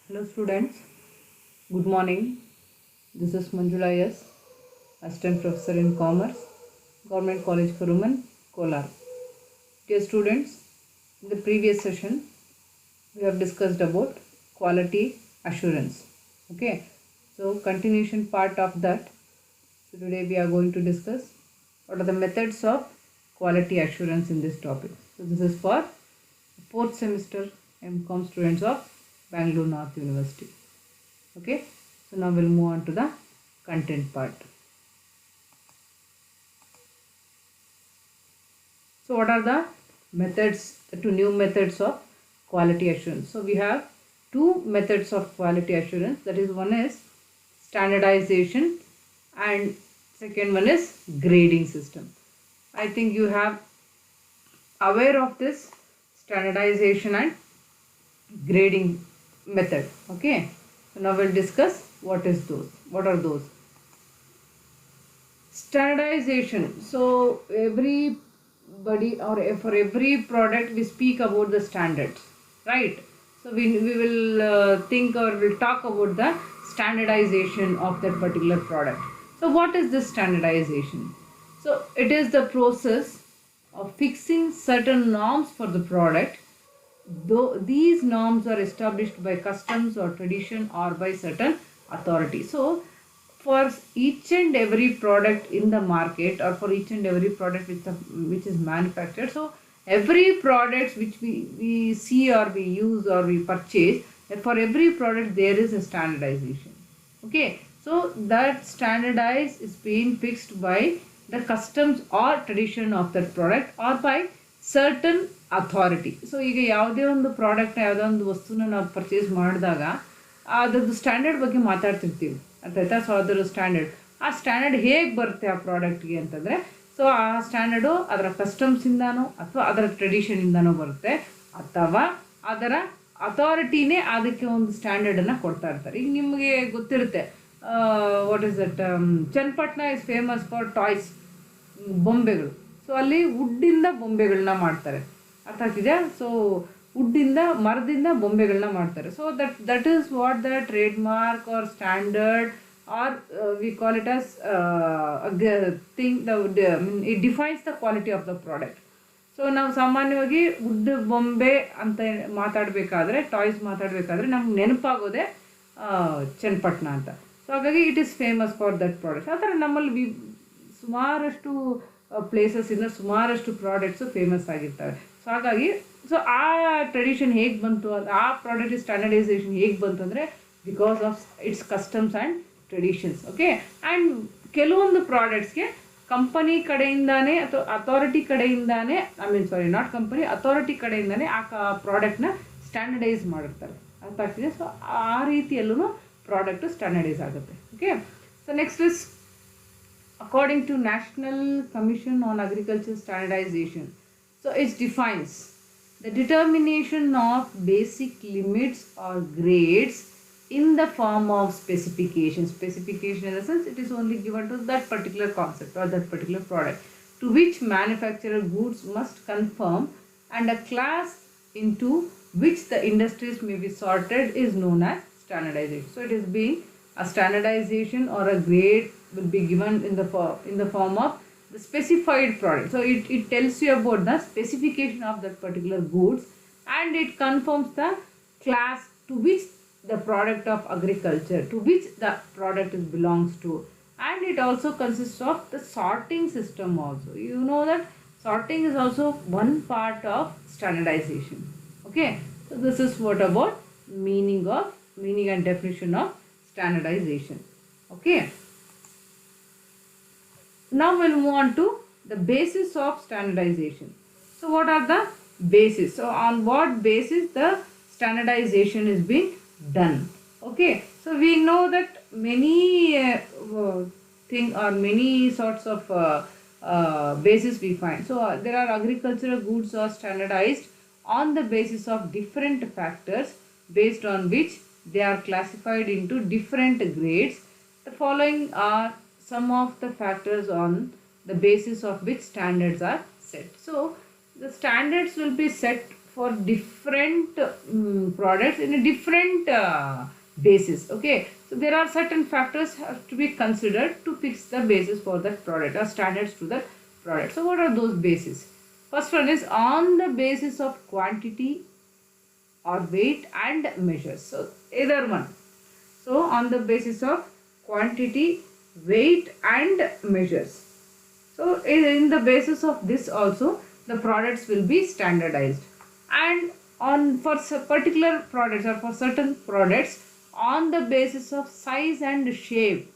Hello students, good morning. This is Manjula S, Assistant Professor in Commerce, Government College for Women, Kolar. Dear students, in the previous session, we have discussed about quality assurance. Okay, so continuation part of that. So today we are going to discuss what are the methods of quality assurance in this topic. So this is for 4th semester MCOM students of Bangalore North University. Okay, so now we'll move on to the content part. So what are the methods, the two new methods of quality assurance? So we have two methods of quality assurance, that is, one is standardization and second one is grading system. I think you have aware of this standardization and grading method. Okay, so now we'll discuss what are those. Standardization. So everybody, or for every product we speak about the standards, right? So we will think or we'll talk about the standardization of that particular product. So what is this standardization? So it is the process of fixing certain norms for the product, though these norms are established by customs or tradition or by certain authority. So for each and every product in the market, or for each and every product which is manufactured, so every product which we see or we use or we purchase, for every product there is a standardization. Okay, so that standardize is being fixed by the customs or tradition of that product or by certain authority. So ಈಗ ಯಾವುದೇ ಒಂದು ಪ್ರಾಡಕ್ಟ್ನ ಯಾವುದೋ ಒಂದು ವಸ್ತುನ ನಾವು purchase ಮಾಡಿದಾಗ ಅದರದ್ದು ಸ್ಟ್ಯಾಂಡರ್ಡ್ ಬಗ್ಗೆ ಮಾತಾಡ್ತಿರ್ತೀವಿ, ಅರ್ಥ ಆಯ್ತಾ? ಸೊ ಅದರ ಸ್ಟ್ಯಾಂಡರ್ಡ್ ಹೇಗೆ ಬರುತ್ತೆ ಆ ಪ್ರಾಡಕ್ಟ್ಗೆ ಅಂತಂದರೆ, ಸೊ ಆ ಸ್ಟ್ಯಾಂಡರ್ಡು ಅದರ ಕಸ್ಟಮ್ಸಿಂದನೋ ಅಥವಾ ಅದರ ಟ್ರೆಡಿಷನಿಂದನೋ ಬರುತ್ತೆ, ಅಥವಾ ಅದರ ಅಥಾರಿಟಿನೇ ಅದಕ್ಕೆ ಒಂದು ಸ್ಟ್ಯಾಂಡರ್ಡನ್ನು ಕೊಡ್ತಾ ಇರ್ತಾರೆ. ಈಗ ನಿಮಗೆ ಗೊತ್ತಿರುತ್ತೆ, what is that, Channapatna is famous for toys, ಬೊಂಬೆಗಳು. ಸೊ ಅಲ್ಲಿ ವುಡ್ಡಿಂದ ಬೊಂಬೆಗಳನ್ನ ಮಾಡ್ತಾರೆ, ಅರ್ಥ ಆಗ್ತಿದೆಯಾ? ಸೊ ವುಡ್ಡಿಂದ, ಮರದಿಂದ ಬೊಂಬೆಗಳನ್ನ ಮಾಡ್ತಾರೆ. So that is what the trademark or standard or we call it as thing, it defines the quality of the product. So ನಾವು ಸಾಮಾನ್ಯವಾಗಿ ವುಡ್ ಬೊಂಬೆ ಅಂತ ಮಾತಾಡಬೇಕಾದ್ರೆ, ಟಾಯ್ಸ್ ಮಾತಾಡಬೇಕಾದ್ರೆ ನಮ್ಗೆ ನೆನಪಾಗೋದೆ ಚನ್ನಪಟ್ಟಣ ಅಂತ. ಸೊ ಹಾಗಾಗಿ it is famous for that product. ಆ ಥರ ನಮ್ಮಲ್ಲಿ ಸುಮಾರಷ್ಟು ಪ್ಲೇಸಸ್ಸಿಂದ ಸುಮಾರಷ್ಟು ಪ್ರಾಡಕ್ಟ್ಸು ಫೇಮಸ್ ಆಗಿರ್ತವೆ. ಸೊ ಹಾಗಾಗಿ ಸೊ ಆ ಟ್ರೆಡಿಷನ್ ಹೇಗೆ ಬಂತು, ಆ ಪ್ರಾಡಕ್ಟ್ ಸ್ಟ್ಯಾಂಡರ್ಡೈಸೇಷನ್ ಹೇಗೆ ಬಂತು ಅಂದರೆ because of it's customs and traditions. Okay, and ಕೆಲವೊಂದು ಪ್ರಾಡಕ್ಟ್ಸ್ಗೆ ಕಂಪನಿ ಕಡೆಯಿಂದಾನೇ ಅಥವಾ ಅಥಾರಿಟಿ ಕಡೆಯಿಂದಾನೇ, ನಾಟ್ ಕಂಪನಿ, ಅಥಾರಿಟಿ ಕಡೆಯಿಂದಾನೇ ಆ ಪ್ರಾಡಕ್ಟ್ನ ಸ್ಟ್ಯಾಂಡರ್ಡೈಸ್ ಮಾಡಿರ್ತಾರೆ, ಅರ್ಥ ಆಗ್ತಿದೆ? ಸೊ ಆ ರೀತಿಯಲ್ಲೂ ಪ್ರಾಡಕ್ಟು ಸ್ಟ್ಯಾಂಡರ್ಡೈಸ್ ಆಗುತ್ತೆ. Okay, so next is according to National Commission on Agriculture Standardization. So it defines the determination of basic limits or grades in the form of specification. Specification in the sense it is only given to that particular concept or that particular product, to which manufacturer goods must conform, and a class into which the industries may be sorted is known as standardization. So it is being a standardization or a grade will be given in the form of the specified product. So it tells you about the specification of that particular goods, and it confirms the class to which the product of agriculture, to which the product belongs to, and it also consists of the sorting system also. You know that sorting is also one part of standardization. Okay, so this is what about meaning and definition of standardization. Okay, now we'll move on to the basis of standardization. So what are the basis? So on what basis the standardization is being done? Okay, so we know that many many sorts of basis we find. So there are agricultural goods are standardized on the basis of different factors, based on which they are classified into different grades. The following are some of the factors on the basis of which standards are set. So the standards will be set for different products in a different basis. Okay, so there are certain factors have to be considered to fix the basis for that product or standards to that product. So what are those bases? First one is on the basis of quantity or weight and measures. So either one. So on the basis of quantity, weight and measures. So in the basis of this also the products will be standardized, and on for particular products or for certain products on the basis of size and shape.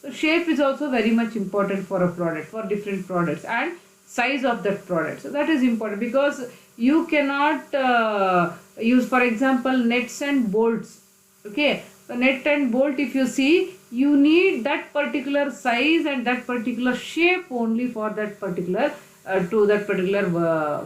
So shape is also very much important for a product, for different products, and size of that product. So that is important because you cannot use, for example, nuts and bolts. Okay, so nut and bolt, if you see, you need that particular size and that particular shape only for that particular to that particular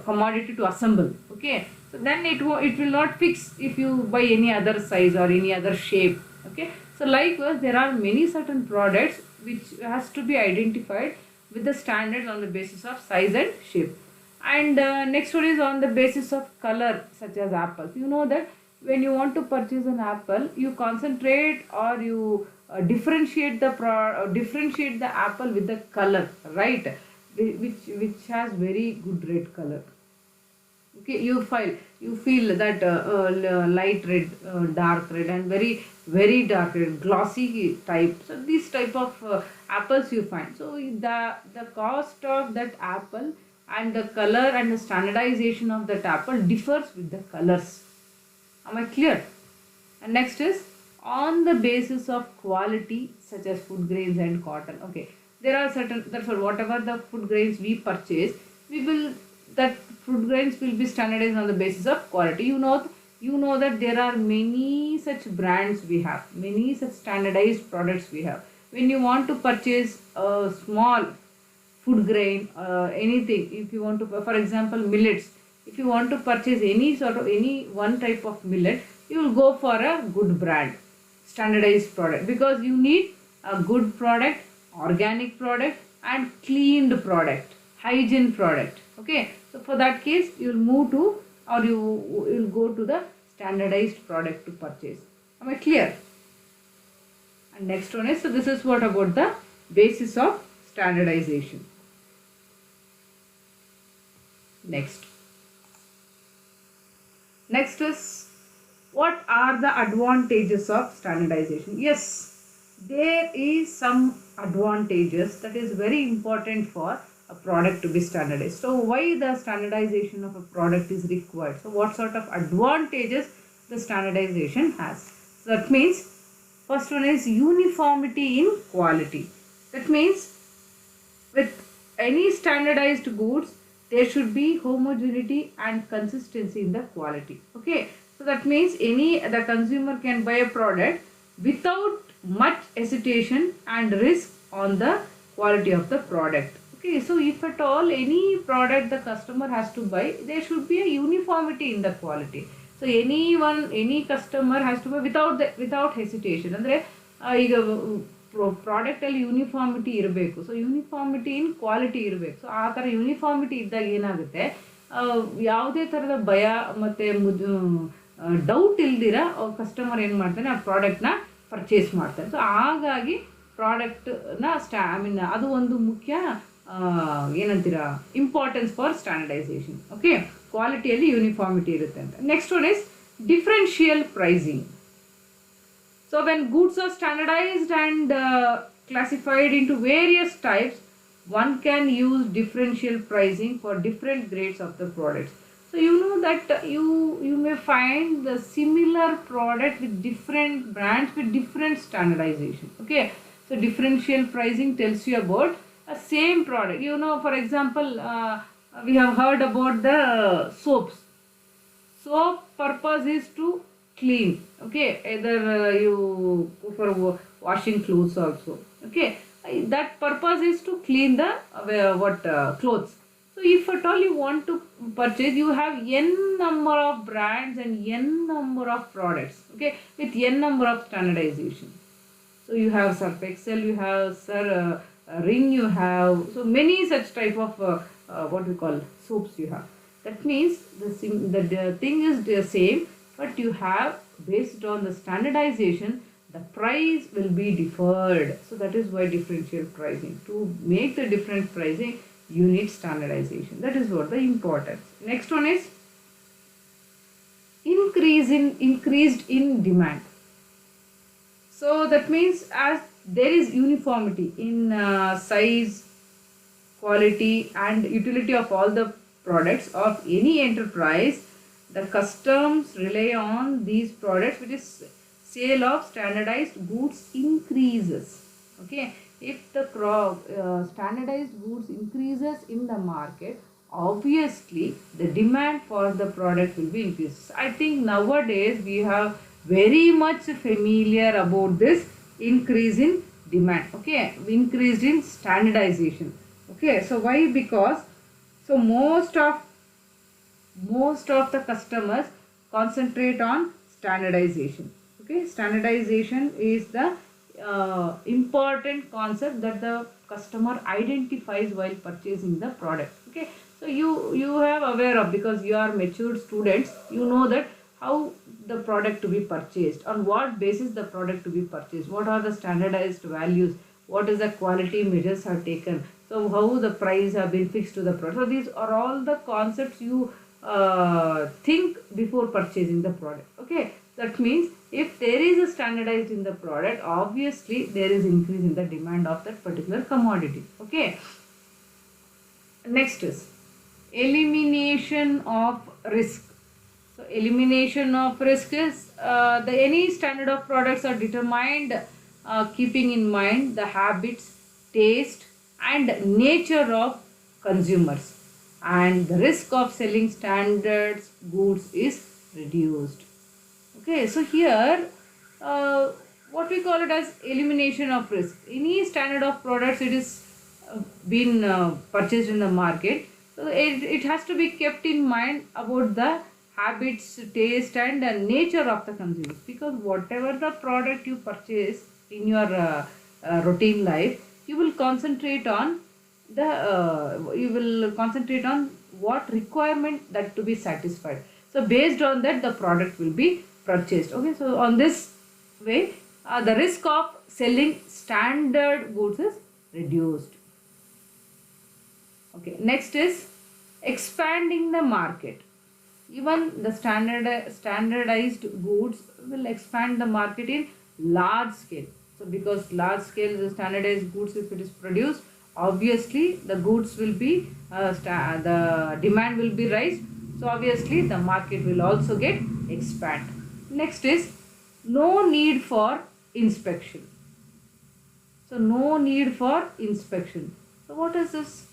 commodity to assemble. Okay, so then it will not fix if you buy any other size or any other shape. Okay, so likewise there are many certain products which has to be identified with the standards on the basis of size and shape. And next one is on the basis of color, such as apples. You know that when you want to purchase an apple, you concentrate or you differentiate the apple with the color, right? Which has very good red color. Okay, you feel that light red, dark red, and very dark red, glossy type. So these type of apples you find. So the cost of that apple and the color and the standardization of that apple differs with the colors. Am I clear? And next is on the basis of quality, such as food grains and cotton. Okay, there are certain, therefore whatever the food grains we purchase, that food grains will be standardized on the basis of quality. You know that there are many such brands we have, many such standardized products we have. When you want to purchase a small food grain, anything, if you want to, for example, millets, if you want to purchase any one type of millet, you will go for a good brand, standardized product, because you need a good product, organic product, and cleaned product, hygiene product. Okay, so for that case you will move to, or you will go to the standardized product to purchase. Am I clear? And next one is, so this is what about the basis of standardization. Next is, what are the advantages of standardization? Yes, there is some advantages that is very important for a product to be standardized. So why the standardization of a product is required? So what sort of advantages the standardization has? So that means first one is uniformity in quality. That means with any standardized goods, there should be homogeneity and consistency in the quality. Okay, so that means the consumer can buy a product without much hesitation and risk on the quality of the product. Okay, so if at all any product the customer has to buy, there should be a uniformity in the quality. So any customer has to buy without hesitation. Andre ಈಗ product ಅಲ್ಲಿ uniformity ಇರಬೇಕು. So uniformity ಇನ್ quality ಇರಬೇಕು. So ಆ ಥರ uniformity ಇದ್ದಾಗ ಏನಾಗುತ್ತೆ, ಯಾವುದೇ ಥರದ ಭಯ ಮತ್ತು ಡೌಟ್ ಇಲ್ದಿರ ಕಸ್ಟಮರ್ ಏನು ಮಾಡ್ತಾನೆ, ಆ ಪ್ರಾಡಕ್ಟ್ನ ಪರ್ಚೇಸ್ ಮಾಡ್ತಾರೆ. ಸೊ ಹಾಗಾಗಿ ಪ್ರಾಡಕ್ಟ್ನ ಅದು ಒಂದು ಮುಖ್ಯ ಏನಂತೀರ ಇಂಪಾರ್ಟೆನ್ಸ್ ಫಾರ್ ಸ್ಟ್ಯಾಂಡರ್ಡೈಸೇಷನ್. ಓಕೆ, ಕ್ವಾಲಿಟಿಯಲ್ಲಿ ಯೂನಿಫಾರ್ಮಿಟಿ ಇರುತ್ತೆ ಅಂತ. Next one is differential pricing. So when goods are standardized and classified into various types, one can use differential pricing for different grades of the products. So you know that you may find the similar product with different brands with different standardization. Okay, so differential pricing tells you about a same product. You know, for example, we have heard about the soaps. Soap purpose is to clean. Okay, either you for washing clothes also. Okay, that purpose is to clean the clothes. So if at all you want to purchase, you have n number of brands and n number of products. Okay, with n number of standardization. So you have Surf Excel, you have Ring, you have so many such type of what we call soaps you have. That means the thing is the same, but you have, based on the standardization, the price will be deferred. So that is why differential pricing. To make the different pricing, you need standardization. That is what the importance. Next one is increased in demand. So that means as there is uniformity in size, quality and utility of all the products of any enterprise, the customs rely on these products, which is sale of standardized goods increases. Okay, if the standardized goods increases in the market, obviously the demand for the product will be increased. I think nowadays we have very much familiar about this increase in demand. Okay, increase in standardization. Okay, so why? Because so most of the customers concentrate on standardization. Okay, standardization is the important concept that the customer identifies while purchasing the product. Okay, so you have aware of, because you are matured students, you know that how the product to be purchased, on what basis the product to be purchased, what are the standardized values, what is the quality measures are taken, so how the price have been fixed to the product. So these are all the concepts you think before purchasing the product. Okay, that means if there is a standardized in the product, obviously there is increase in the demand of that particular commodity. Okay, next is elimination of risk. So elimination of risk is the any standard of products are determined keeping in mind the habits, taste and nature of consumers, and the risk of selling standards goods is reduced. Okay, so here what we call it as elimination of risk. Any standard of products, it is been purchased in the market, so it has to be kept in mind about the habits, taste and nature of the consumers, because whatever the product you purchase in your routine life, you will concentrate on what requirement that to be satisfied. So based on that the product will be purchased. Okay, so on this way the risk of selling standard goods is reduced. Okay, next is expanding the market. Even the standardized goods will expand the market in large scale. So because large scale the standardized goods, if it is produced, obviously the goods will be the demand will be rise. So obviously the market will also get expand. Next is no need for inspection. So no need for inspection. So what is this?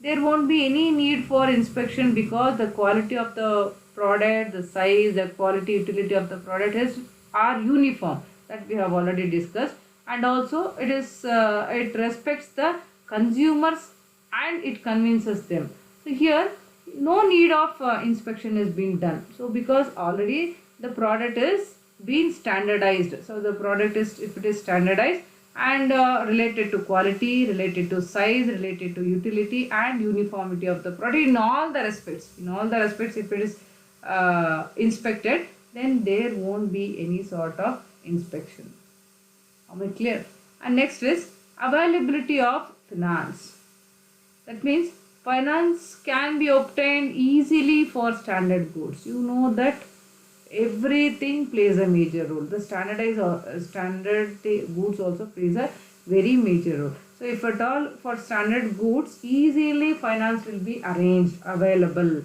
There won't be any need for inspection, because the quality of the product, the size, the quality, utility of the product are uniform, that we have already discussed, and also it is it respects the consumers and it convinces them. So here no need of inspection is being done. So because already the product is being standardized, so the product is, if it is standardized and related to quality, related to size, related to utility and uniformity of the product in all the respects, if it is inspected, then there won't be any sort of inspection. Am I clear? And next is availability of finance. That means finance can be obtained easily for standard goods. You know that everything plays a major role. The standard goods also plays a very major role. So if at all for standard goods, easily finance will be arranged, available.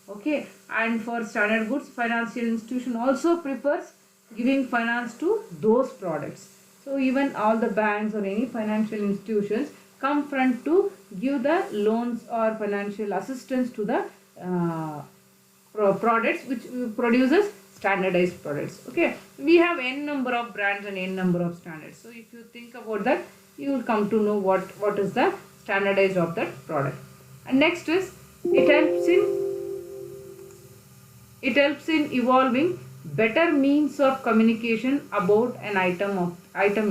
Okay, and for standard goods, financial institution also prefers giving finance to those products. So even all the banks or any financial institutions come front to give the loans or financial assistance to the products which produces standardized products. Okay, we have n number of brands and n number of standards. So if you think about that, you will come to know what is the standardized of that product. And next is it helps in evolving better means of communication about an item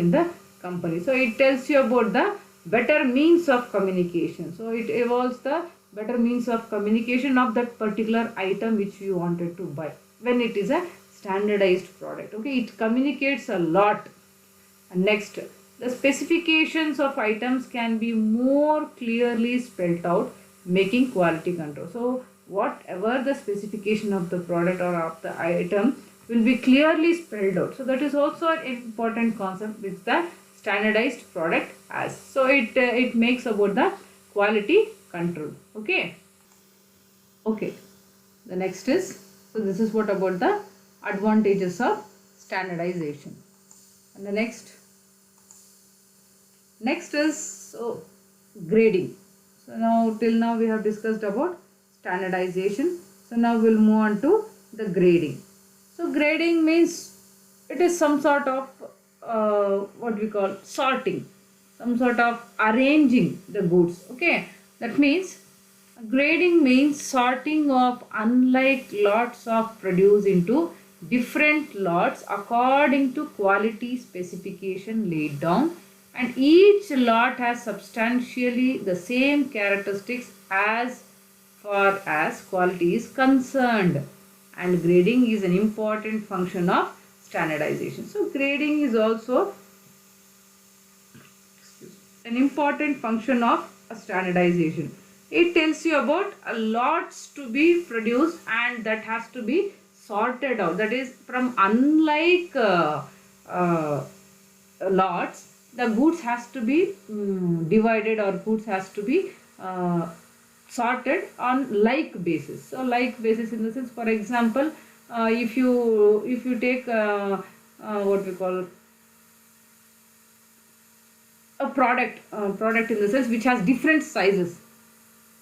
in the company. So it tells you about the better means of communication. So it evolves the better means of communication of that particular item which you wanted to buy when it is a standardized product. Okay, it communicates a lot. And next, the specifications of items can be more clearly spelled out, making quality control. So whatever the specification of the product or of the item will be clearly spelled out. So that is also an important concept which the standardized product has. So it makes about the quality control. Okay. Okay. The next is, so this is what about the advantages of standardization. And the next is so grading. So now till now we have discussed about standardization. So now we'll move on to the grading. So grading means it is some sort of what we call sorting, some sort of arranging the goods. Okay, that means grading means sorting of unlike lots of produce into different lots according to quality specification laid down, and each lot has substantially the same characteristics as far as quality is concerned. And grading is an important function of standardization. So grading is also an important function of a standardization. It tells you about lots to be produced and that has to be sorted out. That is, from unlike lots, the goods has to be divided, or goods has to be sorted on like basis. So like basis in the sense, for example, if you take what we call a product in the sense which has different sizes.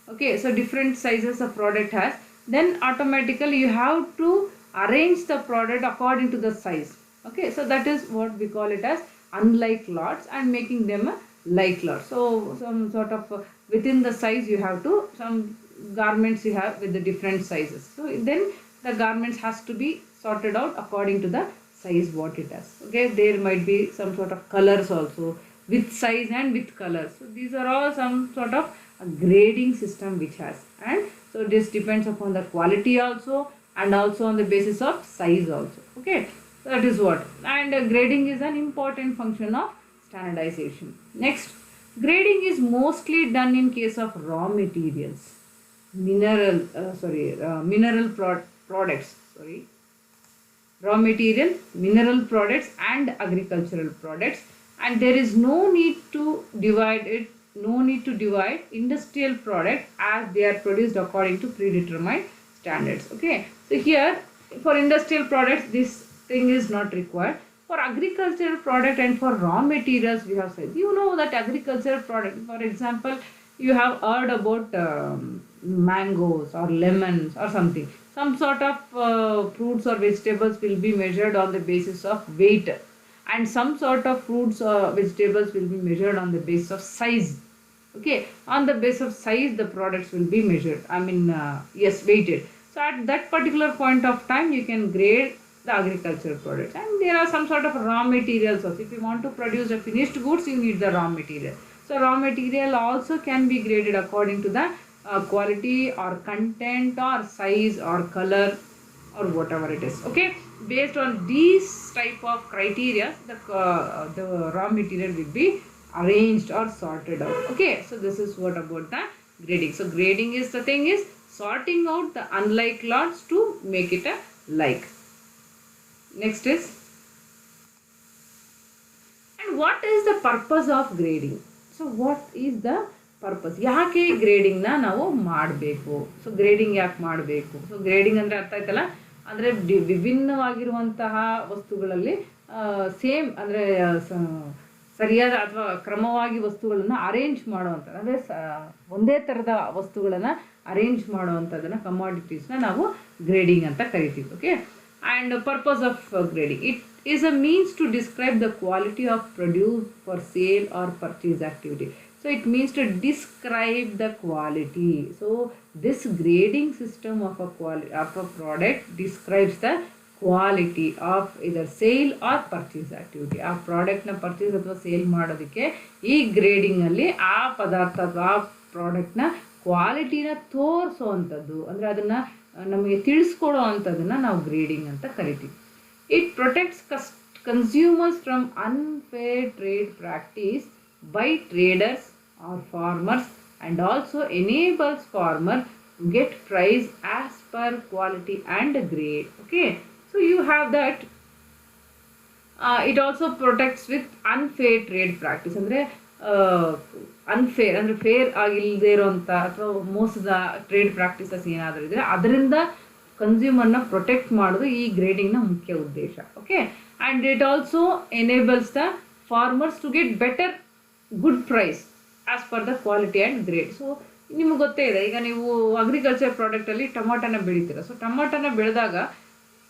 Okay, so different sizes of product has, then automatically you have to arrange the product according to the size. Okay, so that is what we call it as unlike lots and making them a like lot. So some sort of within the size you have to, some garments you have with the different sizes. So then the garments has to be sorted out according to the size what it has. Okay, there might be some sort of colors also, with size and with colors. So these are all some sort of a grading system which has, and so this depends upon the quality also and also on the basis of size also. Okay, so that is what, and grading is an important function of standardization. Next, grading is mostly done in case of raw materials, mineral products, raw material, mineral products and agricultural products, and there is no need to divide industrial product as they are produced according to predetermined standards. Okay, so here for industrial products this thing is not required. For agricultural product and for raw materials we have said, you know that agricultural product, for example, you have heard about mangoes or lemons or something, some sort of fruits or vegetables will be measured on the basis of weight, and some sort of fruits or vegetables will be measured on the basis of size. Okay, on the basis of size the products will be measured, weighted. So at that particular point of time you can grade the agricultural products, and there are some sort of raw materials also. If you want to produce a finished goods, you need the raw material. So raw material also can be graded according to the quality or content or size or color or whatever it is. Okay, based on these type of criteria, the raw material will be arranged or sorted out. Okay, so this is what about the grading. So grading is the thing is sorting out the unlike lots to make it a like. Next is, and what is the purpose of grading? So what is the purpose? ಯಾಕೆ grading ನ ನಾವು ಮಾಡಬೇಕು? So grading ಯಾಕೆ ಮಾಡಬೇಕು? So grading ಅಂದ್ರೆ ಅರ್ಥ ಆಯ್ತಲ್ಲ, ಅಂದ್ರೆ ವಿಭಿನ್ನವಾಗಿರುವಂತಹ ವಸ್ತುಗಳಲ್ಲಿ ಸೇಮ್ ಅಂದ್ರೆ ಸರಿಯಾದ ಅಥವಾ ಕ್ರಮವಾಗಿ ವಸ್ತುಗಳನ್ನು ಅರೇಂಜ್ ಮಾಡುವಂಥದ್ದು, ಅಂದರೆ ಒಂದೇ ಥರದ ವಸ್ತುಗಳನ್ನು ಅರೇಂಜ್ ಮಾಡುವಂಥದ್ದನ್ನು ಕಮಾಡಿಟೀಸ್ನ ನಾವು ಗ್ರೇಡಿಂಗ್ ಅಂತ ಕರಿತೀವಿ. Okay, and purpose of grading, it is a means to describe the quality of produce for sale or purchase activity. So it means to describe the quality. So this grading system of a product describes the quality of either sale or purchase activity. ಆ ಪ್ರಾಡಕ್ಟ್ನ purchase ಅಥವಾ sale ಮಾಡೋದಕ್ಕೆ ಈ ಗ್ರೇಡಿಂಗಲ್ಲಿ ಆ ಪದಾರ್ಥ ಅಥವಾ ಆ ಪ್ರಾಡಕ್ಟ್ನ ಕ್ವಾಲಿಟಿನ ತೋರಿಸೋ ಅಂಥದ್ದು, ಅಂದರೆ ಅದನ್ನು ನಮಗೆ ತಿಳಿಸ್ಕೊಡೋ ಅಂಥದ್ದನ್ನು ನಾವು ಗ್ರೇಡಿಂಗ್ ಅಂತ ಕರಿತೀವಿ. It protects consumers from unfair trade practice by traders or farmers and also enables farmer to get price as per quality and grade. Okay, so you have that. It also protects with unfair trade practice, ಅಂದರೆ unfair ಅಂದರೆ fair ಆಗಿಲ್ಲದೆ ಇರೋಂಥ ಅಥವಾ ಮೋಸದ trade practices ಏನಾದರೂ ಇದ್ದರೆ ಅದರಿಂದ ಕನ್ಸ್ಯೂಮರ್ನ protect ಮಾಡೋದು ಈ ಗ್ರೇಡಿಂಗ್ನ ಮುಖ್ಯ ಉದ್ದೇಶ. Okay, and it also enables the farmers to get better good price as per the quality and grade. So ನಿಮ್ಗೆ ಗೊತ್ತೇ ಇದೆ, ಈಗ ನೀವು ಅಗ್ರಿಕಲ್ಚರ್ ಪ್ರಾಡಕ್ಟಲ್ಲಿ ಟೊಮಾಟೋನ ಬೆಳಿತೀರ. ಸೊ ಟೊಮಾಟೋನ ಬೆಳೆದಾಗ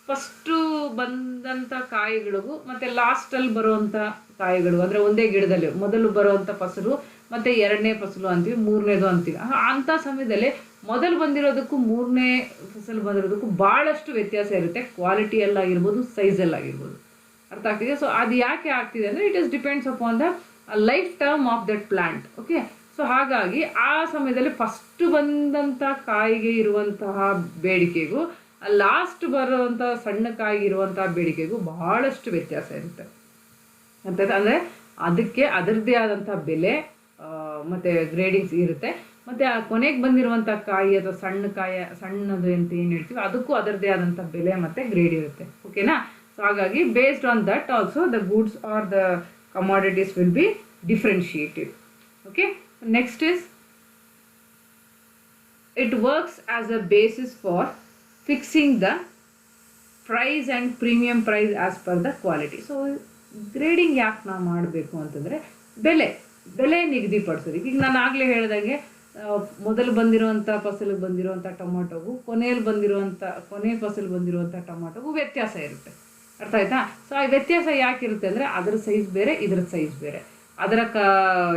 ಫಸ್ಟು ಬಂದಂಥ ಕಾಯಿಗಳಿಗೂ ಮತ್ತು ಲಾಸ್ಟಲ್ಲಿ ಬರುವಂಥ ಕಾಯಿಗಳು, ಅಂದರೆ ಒಂದೇ ಗಿಡದಲ್ಲಿ ಮೊದಲು ಬರುವಂಥ ಫಸಲು ಮತ್ತು ಎರಡನೇ ಫಸಲು ಅಂತೀವಿ, ಮೂರನೇದು ಅಂತೀವಿ. ಅಂಥ ಸಮಯದಲ್ಲಿ ಮೊದಲು ಬಂದಿರೋದಕ್ಕೂ ಮೂರನೇ ಫಸಲು ಬಂದಿರೋದಕ್ಕೂ ಭಾಳಷ್ಟು ವ್ಯತ್ಯಾಸ ಇರುತ್ತೆ, ಕ್ವಾಲಿಟಿಯಲ್ಲಾಗಿರ್ಬೋದು, ಸೈಜಲ್ಲಾಗಿರ್ಬೋದು. ಅರ್ಥ ಆಗ್ತಿದೆ? ಸೊ ಅದು ಯಾಕೆ ಆಗ್ತಿದೆ ಅಂದರೆ it is depends upon the life term of that plant. Okay, so ಹಾಗಾಗಿ ಆ ಸಮಯದಲ್ಲಿ ಫಸ್ಟ್ ಬಂದಂಥ ಕಾಯಿಗೆ ಇರುವಂತಹ ಬೇಡಿಕೆಗೂ ಲಾಸ್ಟ್ ಬರುವಂಥ ಸಣ್ಣ ಕಾಯಿಗೆ ಇರುವಂತಹ ಬೇಡಿಕೆಗೂ ಬಹಳಷ್ಟು ವ್ಯತ್ಯಾಸ ಇರುತ್ತೆ ಅಂತ. ಅಂದರೆ ಅದಕ್ಕೆ ಅದರದ್ದೇ ಆದಂಥ ಬೆಲೆ ಮತ್ತು ಗ್ರೇಡಿಂಗ್ಸ್ ಇರುತ್ತೆ. ಮತ್ತು ಆ ಕೊನೆಗೆ ಬಂದಿರುವಂಥ ಕಾಯಿ ಅಥವಾ ಸಣ್ಣದು ಅಂತ ಏನು ಹೇಳ್ತೀವಿ ಅದಕ್ಕೂ ಅದರದ್ದೇ ಆದಂಥ ಬೆಲೆ ಮತ್ತು ಗ್ರೇಡ್ ಇರುತ್ತೆ. ಓಕೆನಾ? ಸೊ ಹಾಗಾಗಿ based on that also the goods are the commodities will be differentiated. Okay, next is it works as a basis for fixing the price and premium price as per the quality. So grading ಯಾಕೆ ನಾವು ಮಾಡಬೇಕು ಅಂತಂದರೆ ಬೆಲೆ ನಿಗದಿಪಡಿಸೋದು. ಈಗ ನಾನು ಆಗಲೇ ಹೇಳಿದಂಗೆ ಮೊದಲು ಬಂದಿರುವಂಥ ಫಸಲಿಗೆ ಬಂದಿರುವಂಥ ಟೊಮಾಟೋಗೂ ಕೊನೆ ಫಸಲು ಬಂದಿರುವಂಥ ಟೊಮಾಟೋಗೂ ವ್ಯತ್ಯಾಸ ಇರುತ್ತೆ. ಅರ್ಥ ಆಯ್ತಾ? ಸೊ ಆ ವ್ಯತ್ಯಾಸ ಯಾಕಿರುತ್ತೆ ಅಂದರೆ ಅದರ ಸೈಜ್ ಬೇರೆ, ಇದರ ಸೈಜ್ ಬೇರೆ, ಅದರ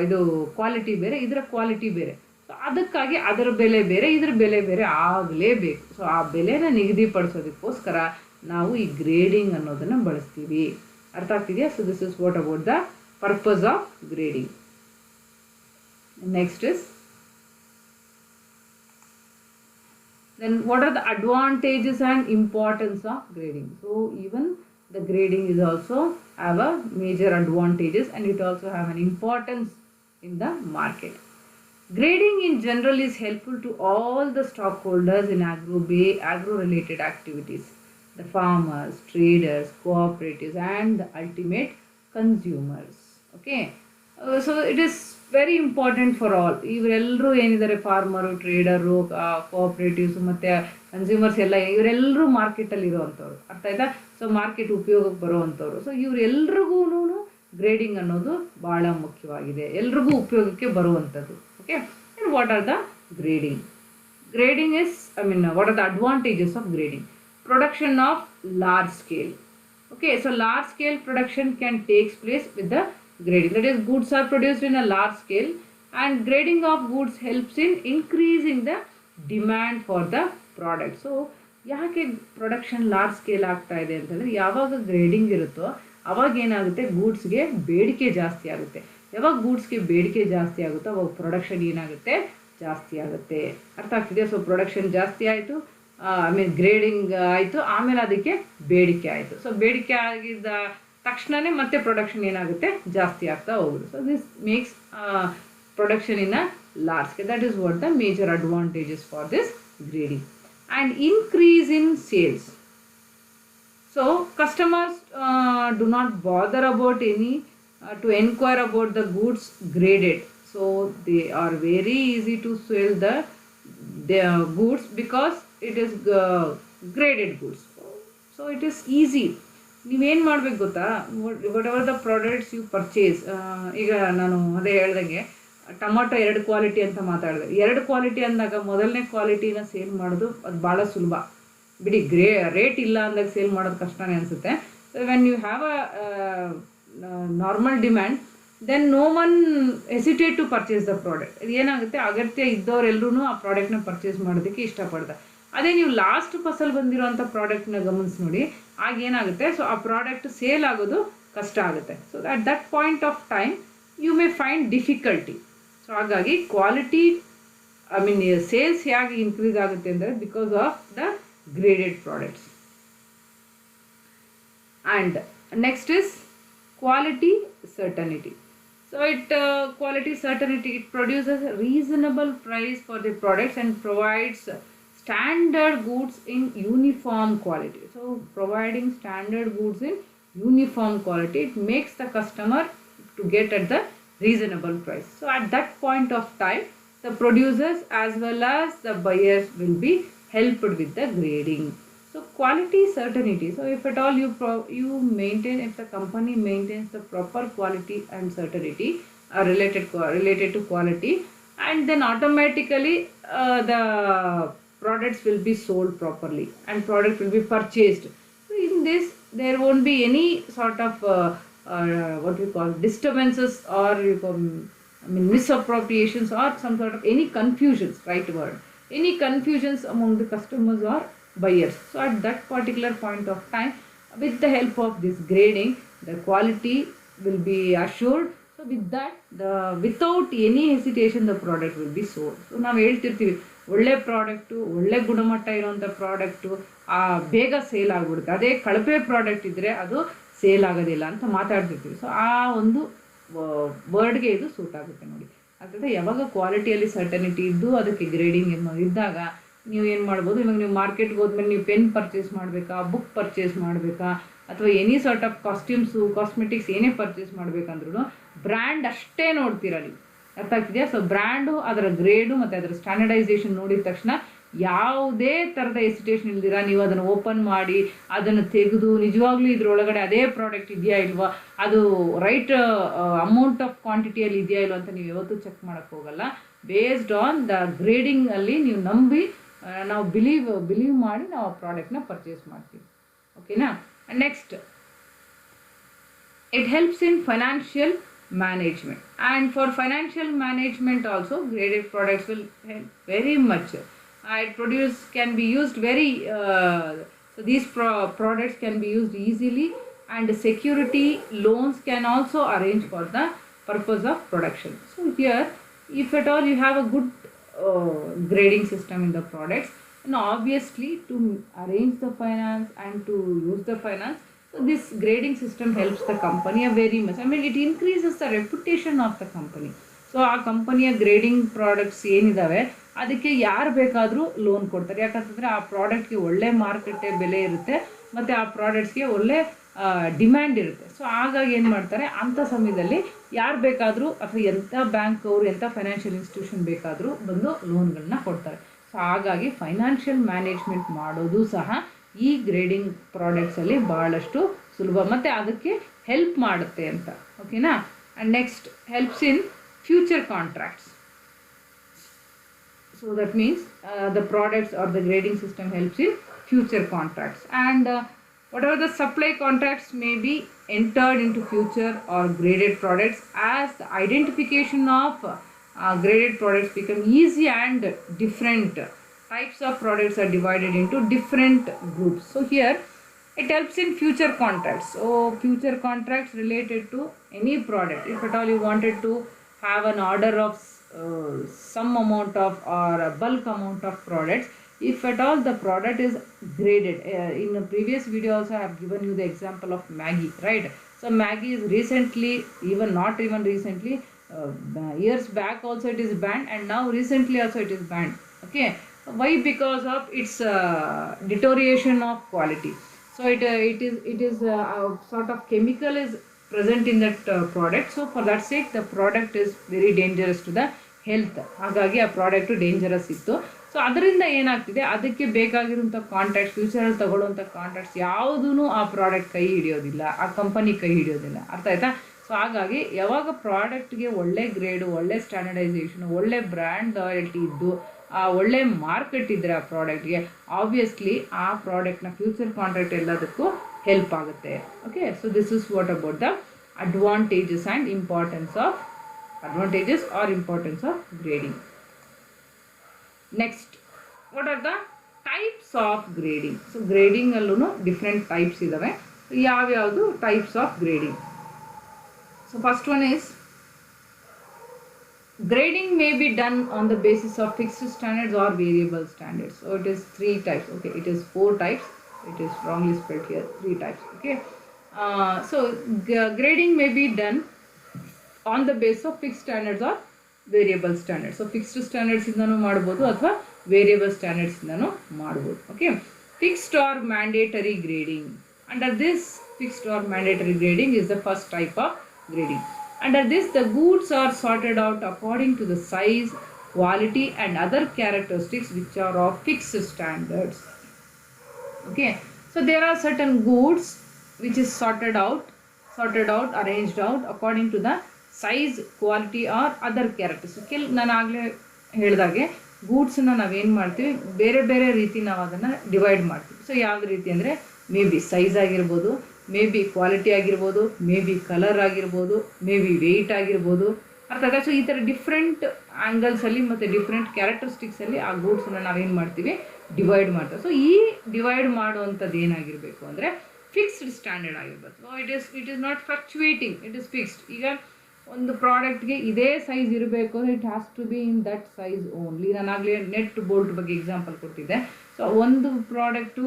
ಇದು ಕ್ವಾಲಿಟಿ ಬೇರೆ, ಇದರ ಕ್ವಾಲಿಟಿ ಬೇರೆ. ಸೊ ಅದಕ್ಕಾಗಿ ಅದರ ಬೆಲೆ ಬೇರೆ, ಇದರ ಬೆಲೆ ಬೇರೆ ಆಗಲೇಬೇಕು. ಸೊ ಆ ಬೆಲೆನ ನಿಗದಿಪಡಿಸೋದಕ್ಕೋಸ್ಕರ ನಾವು ಈ ಗ್ರೇಡಿಂಗ್ ಅನ್ನೋದನ್ನು ಬಳಸ್ತೀವಿ. ಅರ್ಥ ಆಗ್ತಿದೆಯಾ? So this is what about the purpose of grading. Next is then what are the advantages and importance of grading? So even the grading is also have a major advantages and it also have an importance in the market. Grading in general is helpful to all the stockholders in agro related activities, the farmers, traders, cooperatives and the ultimate consumers. Okay, so it is very important for all. ಇವರೆಲ್ಲರೂ ಏನಿದ್ದಾರೆ, farmer, trader, ಕೋಆಪ್ರೇಟಿವ್ಸ್ ಮತ್ತು consumers ಎಲ್ಲ ಇವರೆಲ್ಲರೂ ಮಾರ್ಕೆಟಲ್ಲಿ ಇರೋವಂಥವ್ರು. ಅರ್ಥ ಆಯ್ತಾ? So market ಉಪಯೋಗಕ್ಕೆ ಬರೋವಂಥವ್ರು. So ಇವರೆಲ್ರಿಗೂ grading ಅನ್ನೋದು ಭಾಳ ಮುಖ್ಯವಾಗಿದೆ, ಎಲ್ರಿಗೂ ಉಪಯೋಗಕ್ಕೆ ಬರುವಂಥದ್ದು. Okay, and what are the grading? Grading is, what are the advantages of grading? Production of large scale. Okay, so large scale production can take place with the grading. That is, goods are produced in a large scale and grading of goods helps in increasing the demand for the product. So ಯಾಕೆ production large scale ಆಗ್ತಾ ಇದೆ ಅಂತಂದರೆ, ಯಾವಾಗ grading ಇರುತ್ತೋ ಅವಾಗ ಏನಾಗುತ್ತೆ, ಗೂಡ್ಸ್ಗೆ ಬೇಡಿಕೆ ಜಾಸ್ತಿ ಆಗುತ್ತೆ. ಯಾವಾಗ ಗೂಡ್ಸ್ಗೆ ಬೇಡಿಕೆ ಜಾಸ್ತಿ ಆಗುತ್ತೋ ಅವಾಗ ಪ್ರೊಡಕ್ಷನ್ ಏನಾಗುತ್ತೆ, ಜಾಸ್ತಿ ಆಗುತ್ತೆ. ಅರ್ಥ ಆಗ್ತಿದೆಯಾ? ಸೊ ಪ್ರೊಡಕ್ಷನ್ ಜಾಸ್ತಿ ಆಯಿತು, ಗ್ರೇಡಿಂಗ್ ಆಯಿತು, ಆಮೇಲೆ ಅದಕ್ಕೆ ಬೇಡಿಕೆ ಆಯಿತು. ಸೊ ಬೇಡಿಕೆ ಆಗಿದ್ದ ತಕ್ಷಣವೇ ಮತ್ತೆ ಪ್ರೊಡಕ್ಷನ್ ಏನಾಗುತ್ತೆ, ಜಾಸ್ತಿ ಆಗ್ತಾ ಹೋಗುದು. So this makes production in a large scale. That is what the major advantages for this grading. And increase in sales. So customers do not bother about to inquire about the goods graded. So they are very easy to sell the goods because it is graded goods. So it is easy. ನೀವೇನು ಮಾಡಬೇಕು ಗೊತ್ತಾ, whatever the products you purchase. ಈಗ ನಾನು ಅದೇ ಹೇಳ್ದಂಗೆ tomato 2 quality ಅಂತ ಮಾತಾಡಿದೆ. 2 quality ಅಂದಾಗ ಮೊದಲನೇ ಕ್ವಾಲಿಟಿನ ಸೇಲ್ ಮಾಡೋದು ಅದು ಭಾಳ ಸುಲಭ ಬಿಡಿ. ರೇಟ್ ಇಲ್ಲ ಅಂದಾಗ ಸೇಲ್ ಮಾಡೋದು ಕಷ್ಟನೇ ಅನಿಸುತ್ತೆ. When you have a normal demand, then no one hesitate to purchase the product. ಏನಾಗುತ್ತೆ, ಅಗತ್ಯ ಇದ್ದವರೆಲ್ಲರೂ ಆ ಪ್ರಾಡಕ್ಟ್ನ ಪರ್ಚೇಸ್ ಮಾಡೋದಕ್ಕೆ ಇಷ್ಟಪಡ್ತಾರೆ. ಅದೇ ನೀವು ಲಾಸ್ಟ್ ಫಸಲ್ ಬಂದಿರೋಂಥ ಪ್ರಾಡಕ್ಟ್ನ ಗಮನಿಸಿ ನೋಡಿ, ಆಗ ಏನಾಗುತ್ತೆ, ಸೊ ಆ ಪ್ರಾಡಕ್ಟ್ ಸೇಲ್ ಆಗೋದು ಕಷ್ಟ ಆಗುತ್ತೆ. So at that point of time you may find difficulty. So ಹಾಗಾಗಿ ಕ್ವಾಲಿಟಿ ಐ ಮೀನ್ ಸೇಲ್ಸ್ ಹೇಗೆ ಇನ್ಕ್ರೀಸ್ ಆಗುತ್ತೆ ಅಂದರೆ because of the graded products. And next is quality certainty. So quality certainty, it produces a reasonable price for the products and provides standard goods in uniform quality. So providing standard goods in uniform quality, it makes the customer to get at the reasonable price. So at that point of time, the producers as well as the buyers will be helped with the grading. So quality certainty. So if at all you maintain, if the company maintains the proper quality and certainty related to quality, and then automatically the products will be sold properly and product will be purchased. So in this there won't be any sort of what we call disturbances or misappropriations or some sort of any confusions, right word, any confusions among the customers or buyers. So at that particular point of time, with the help of this grading, the quality will be assured. So with that, without any hesitation, the product will be sold. So ನಾವು ಹೇಳ್ತಿರ್ತೀವಿ ಒಳ್ಳೆ product, ಒಳ್ಳೆ ಗುಣಮಟ್ಟ ಇರೋಂಥ product ಬೇಗ sale ಆಗಿಬಿಡುತ್ತೆ, ಅದೇ ಕಳಪೆ product ಇದ್ದರೆ ಅದು ಸೇಲ್ ಆಗೋದಿಲ್ಲ ಅಂತ ಮಾತಾಡ್ತಿರ್ತೀವಿ. ಸೊ ಆ ಒಂದು ವರ್ಡ್ಗೆ ಇದು ಸೂಟ್ ಆಗುತ್ತೆ ನೋಡಿ. ಅದರಿಂದ ಯಾವಾಗ ಕ್ವಾಲಿಟಿಯಲ್ಲಿ ಸರ್ಟನಿಟಿ ಇದ್ದು ಅದಕ್ಕೆ ಗ್ರೇಡಿಂಗ್ ಇದ್ದಾಗ ನೀವು ಏನು ಮಾಡ್ಬೋದು, ಇವಾಗ ನೀವು ಮಾರ್ಕೆಟ್ಗೆ ಹೋದ್ಮೇಲೆ ನೀವು ಪೆನ್ ಪರ್ಚೇಸ್ ಮಾಡಬೇಕಾ, ಬುಕ್ ಪರ್ಚೇಸ್ ಮಾಡಬೇಕಾ, ಅಥವಾ any sort of costumes cosmetics ಏನೇ ಪರ್ಚೇಸ್ ಮಾಡಬೇಕಂದ್ರೂ ಬ್ರ್ಯಾಂಡ್ ಅಷ್ಟೇ ನೋಡ್ತೀರ ನೀವು, ಅರ್ಥ ಆಗ್ತಿದೆಯಾ? ಸೊ ಬ್ರ್ಯಾಂಡು, ಅದರ ಗ್ರೇಡು ಮತ್ತು ಅದರ ಸ್ಟ್ಯಾಂಡರ್ಡೈಸೇಷನ್ ನೋಡಿದ ತಕ್ಷಣ ಯಾವುದೇ ಥರದ ಎಸಿಟೇಷನ್ ಇಲ್ದಿರ ನೀವು ಅದನ್ನು ಓಪನ್ ಮಾಡಿ ಅದನ್ನು ತೆಗೆದು ನಿಜವಾಗ್ಲೂ ಇದರೊಳಗಡೆ ಅದೇ ಪ್ರಾಡಕ್ಟ್ ಇದೆಯಾ ಇಲ್ವಾ, ಅದು ರೈಟ್ ಅಮೌಂಟ್ ಆಫ್ ಕ್ವಾಂಟಿಟಿಯಲ್ಲಿ ಇದೆಯಾ ಇಲ್ವಾ ಅಂತ ನೀವು ಯಾವತ್ತೂ ಚೆಕ್ ಮಾಡೋಕ್ಕೆ ಹೋಗಲ್ಲ. ಬೇಸ್ಡ್ ಆನ್ ದ ಗ್ರೇಡಿಂಗಲ್ಲಿ ನೀವು ನಂಬಿ ನಾವು ಬಿಲೀವ್ ಮಾಡಿ ನಾವು ಆ ಪ್ರಾಡಕ್ಟ್ನ ಪರ್ಚೇಸ್ ಮಾಡ್ತೀವಿ. ಓಕೆನಾ? Next, it helps in financial management, and for financial management also graded products will help very much. Can be used very so these products can be used easily, and security loans can also arrange for the purpose of production. So here, if at all you have a good grading system in the products, and obviously to arrange the finance and to use the finance, so this grading system helps the company very much. I mean, it increases the reputation of the company. So ಆ ಕಂಪನಿಯ grading products ಏನಿದ್ದಾವೆ ಅದಕ್ಕೆ ಯಾರು ಬೇಕಾದರೂ loan ಕೊಡ್ತಾರೆ. ಯಾಕಂತಂದರೆ ಆ ಪ್ರಾಡಕ್ಟ್ಗೆ ಒಳ್ಳೆ ಮಾರುಕಟ್ಟೆ ಬೆಲೆ ಇರುತ್ತೆ ಮತ್ತು ಆ ಪ್ರಾಡಕ್ಟ್ಸ್ಗೆ ಒಳ್ಳೆ ಡಿಮ್ಯಾಂಡ್ ಇರುತ್ತೆ. ಸೊ ಹಾಗಾಗಿ ಏನು ಮಾಡ್ತಾರೆ, ಅಂಥ ಸಮಯದಲ್ಲಿ ಯಾರು ಬೇಕಾದರೂ ಅಥವಾ ಎಂಥ ಬ್ಯಾಂಕ್ ಅವರು ಎಂಥ ಫೈನಾನ್ಷಿಯಲ್ ಇನ್ಸ್ಟಿಟ್ಯೂಷನ್ ಬೇಕಾದರೂ ಬಂದು ಲೋನ್ಗಳನ್ನ ಕೊಡ್ತಾರೆ. ಸೊ ಹಾಗಾಗಿ ಫೈನಾನ್ಷಿಯಲ್ ಮ್ಯಾನೇಜ್ಮೆಂಟ್ ಮಾಡೋದು ಸಹ ಈ ಗ್ರೇಡಿಂಗ್ ಪ್ರಾಡಕ್ಟ್ಸಲ್ಲಿ ಭಾಳಷ್ಟು ಸುಲಭ ಮತ್ತು ಅದಕ್ಕೆ ಹೆಲ್ಪ್ ಮಾಡುತ್ತೆ ಅಂತ. ಓಕೆನಾ? And next, helps in future contracts. So that means the products or the grading system helps in future contracts, and whatever the supply contracts may be entered into future or graded products, as the identification of graded products become easy and different types of products are divided into different groups. So here it helps in future contracts. So future contracts related to any product, if at all you wanted to have an order of some amount of or a bulk amount of products, if at all the product is graded, in a previous video also I have given you the example of Maggi, right? So Maggi is recently, not even recently, years back also it is banned, and now recently also it is banned. Okay, why? Because of its deterioration of quality. So it is sort of chemical is present in that product. So for that sake the product is very dangerous to the health. ಹಾಗಾಗಿ ಆ product dangerous ಇತ್ತು. So ಅದರಿಂದ ಏನಾಗ್ತಿದೆ, ಅದಕ್ಕೆ ಬೇಕಾಗಿರುವಂಥ contracts, ಫ್ಯೂಚರಲ್ಲಿ ತಗೊಳ್ಳುವಂಥ contracts ಯಾವುದೂ ಆ product ಕೈ ಹಿಡಿಯೋದಿಲ್ಲ, ಆ ಕಂಪನಿ ಕೈ ಹಿಡಿಯೋದಿಲ್ಲ. ಅರ್ಥ ಆಯ್ತಾ? ಸೊ ಹಾಗಾಗಿ ಯಾವಾಗ ಪ್ರಾಡಕ್ಟ್ಗೆ ಒಳ್ಳೆ ಗ್ರೇಡು, ಒಳ್ಳೆ ಸ್ಟ್ಯಾಂಡರ್ಡೈಸೇಷನು, ಒಳ್ಳೆ ಬ್ರ್ಯಾಂಡ್ ಲಾಯಲ್ಟಿ ಇದ್ದು ಒಳ್ಳೆ ಮಾರ್ಕೆಟ್ ಇದ್ದರೆ ಆ ಪ್ರಾಡಕ್ಟ್ಗೆ, ಆಬ್ವಿಯಸ್ಲಿ ಆ ಪ್ರಾಡಕ್ಟ್ನ ಫ್ಯೂಚರ್ ಕಾಂಟ್ರಾಕ್ಟ್ ಎಲ್ಲದಕ್ಕೂ ಹೆಲ್ಪ್ ಆಗುತ್ತೆ. Okay, so this is what about the advantages or importance of grading. Next, what are the types of grading? So grading allೂ different types ಇದಾವೆ. ಯಾವ್ಯಾವುದು types of grading? So first one is Grading may be done on the basis of fixed standards or variable standards. So it is three types. Okay, it is four types. It is wrongly spelled here. Three types. Okay. Grading may be done on the basis of fixed standards or variable standards. So fixed standards ಇಂದನೂ ಮಾಡಬಹುದು ಅಥವಾ variable standards ಇಂದನೂ ಮಾಡಬಹುದು. Okay. Fixed or mandatory grading. Under this fixed or mandatory grading is the first type of grading. Under this, the goods are sorted out according to the size, quality and other characteristics which are of fixed standards. Okay, so there are certain goods which is sorted out, arranged out according to the size, quality or other characteristics. ನಾನು ಆಗಲೇ ಹೇಳಿದಾಗೆ ಗೂಡ್ಸನ್ನ ನಾವೇನು ಮಾಡ್ತೀವಿ, ಬೇರೆ ಬೇರೆ ರೀತಿ ನಾವು ಅದನ್ನು ಡಿವೈಡ್ ಮಾಡ್ತೀವಿ. ಸೊ ಯಾವ್ದು ರೀತಿ ಅಂದರೆ ಮೇ ಬಿ ಸೈಜ್ ಆಗಿರ್ಬೋದು, ಮೇ ಬಿ ಕ್ವಾಲಿಟಿ ಆಗಿರ್ಬೋದು, ಮೇ ಬಿ ಕಲರ್ ಆಗಿರ್ಬೋದು, ಮೇ ಬಿ ವೆಯ್ಟ್ ಆಗಿರ್ಬೋದು, ಅರ್ಥ ಆಗ. ಸೊ ಈ ಥರ ಡಿಫ್ರೆಂಟ್ ಆ್ಯಂಗಲ್ಸಲ್ಲಿ ಮತ್ತು ಡಿಫ್ರೆಂಟ್ ಕ್ಯಾರೆಕ್ಟರಿಸ್ಟಿಕ್ಸಲ್ಲಿ ಆ ಗೂಡ್ಸನ್ನು ನಾವೇನು ಮಾಡ್ತೀವಿ, ಡಿವೈಡ್ ಮಾಡ್ತೀವಿ. ಸೊ ಈ ಡಿವೈಡ್ ಮಾಡುವಂಥದ್ದು ಏನಾಗಿರಬೇಕು ಅಂದರೆ ಫಿಕ್ಸ್ಡ್ ಸ್ಟ್ಯಾಂಡರ್ಡ್ ಆಗಿರ್ಬೇಕು. So it is not fluctuating, it is fixed. ಈಗ ಒಂದು ಪ್ರಾಡಕ್ಟ್ಗೆ ಇದೇ ಸೈಜ್ ಇರಬೇಕು ಅಂದರೆ it has to be in that size only. ನಾನಾಗಲೇ ನೆಟ್ ಬೋಲ್ಟ್ ಬಗ್ಗೆ ಎಕ್ಸಾಂಪಲ್ ಕೊಟ್ಟಿದ್ದೆ. ಸೊ ಒಂದು ಪ್ರಾಡಕ್ಟು,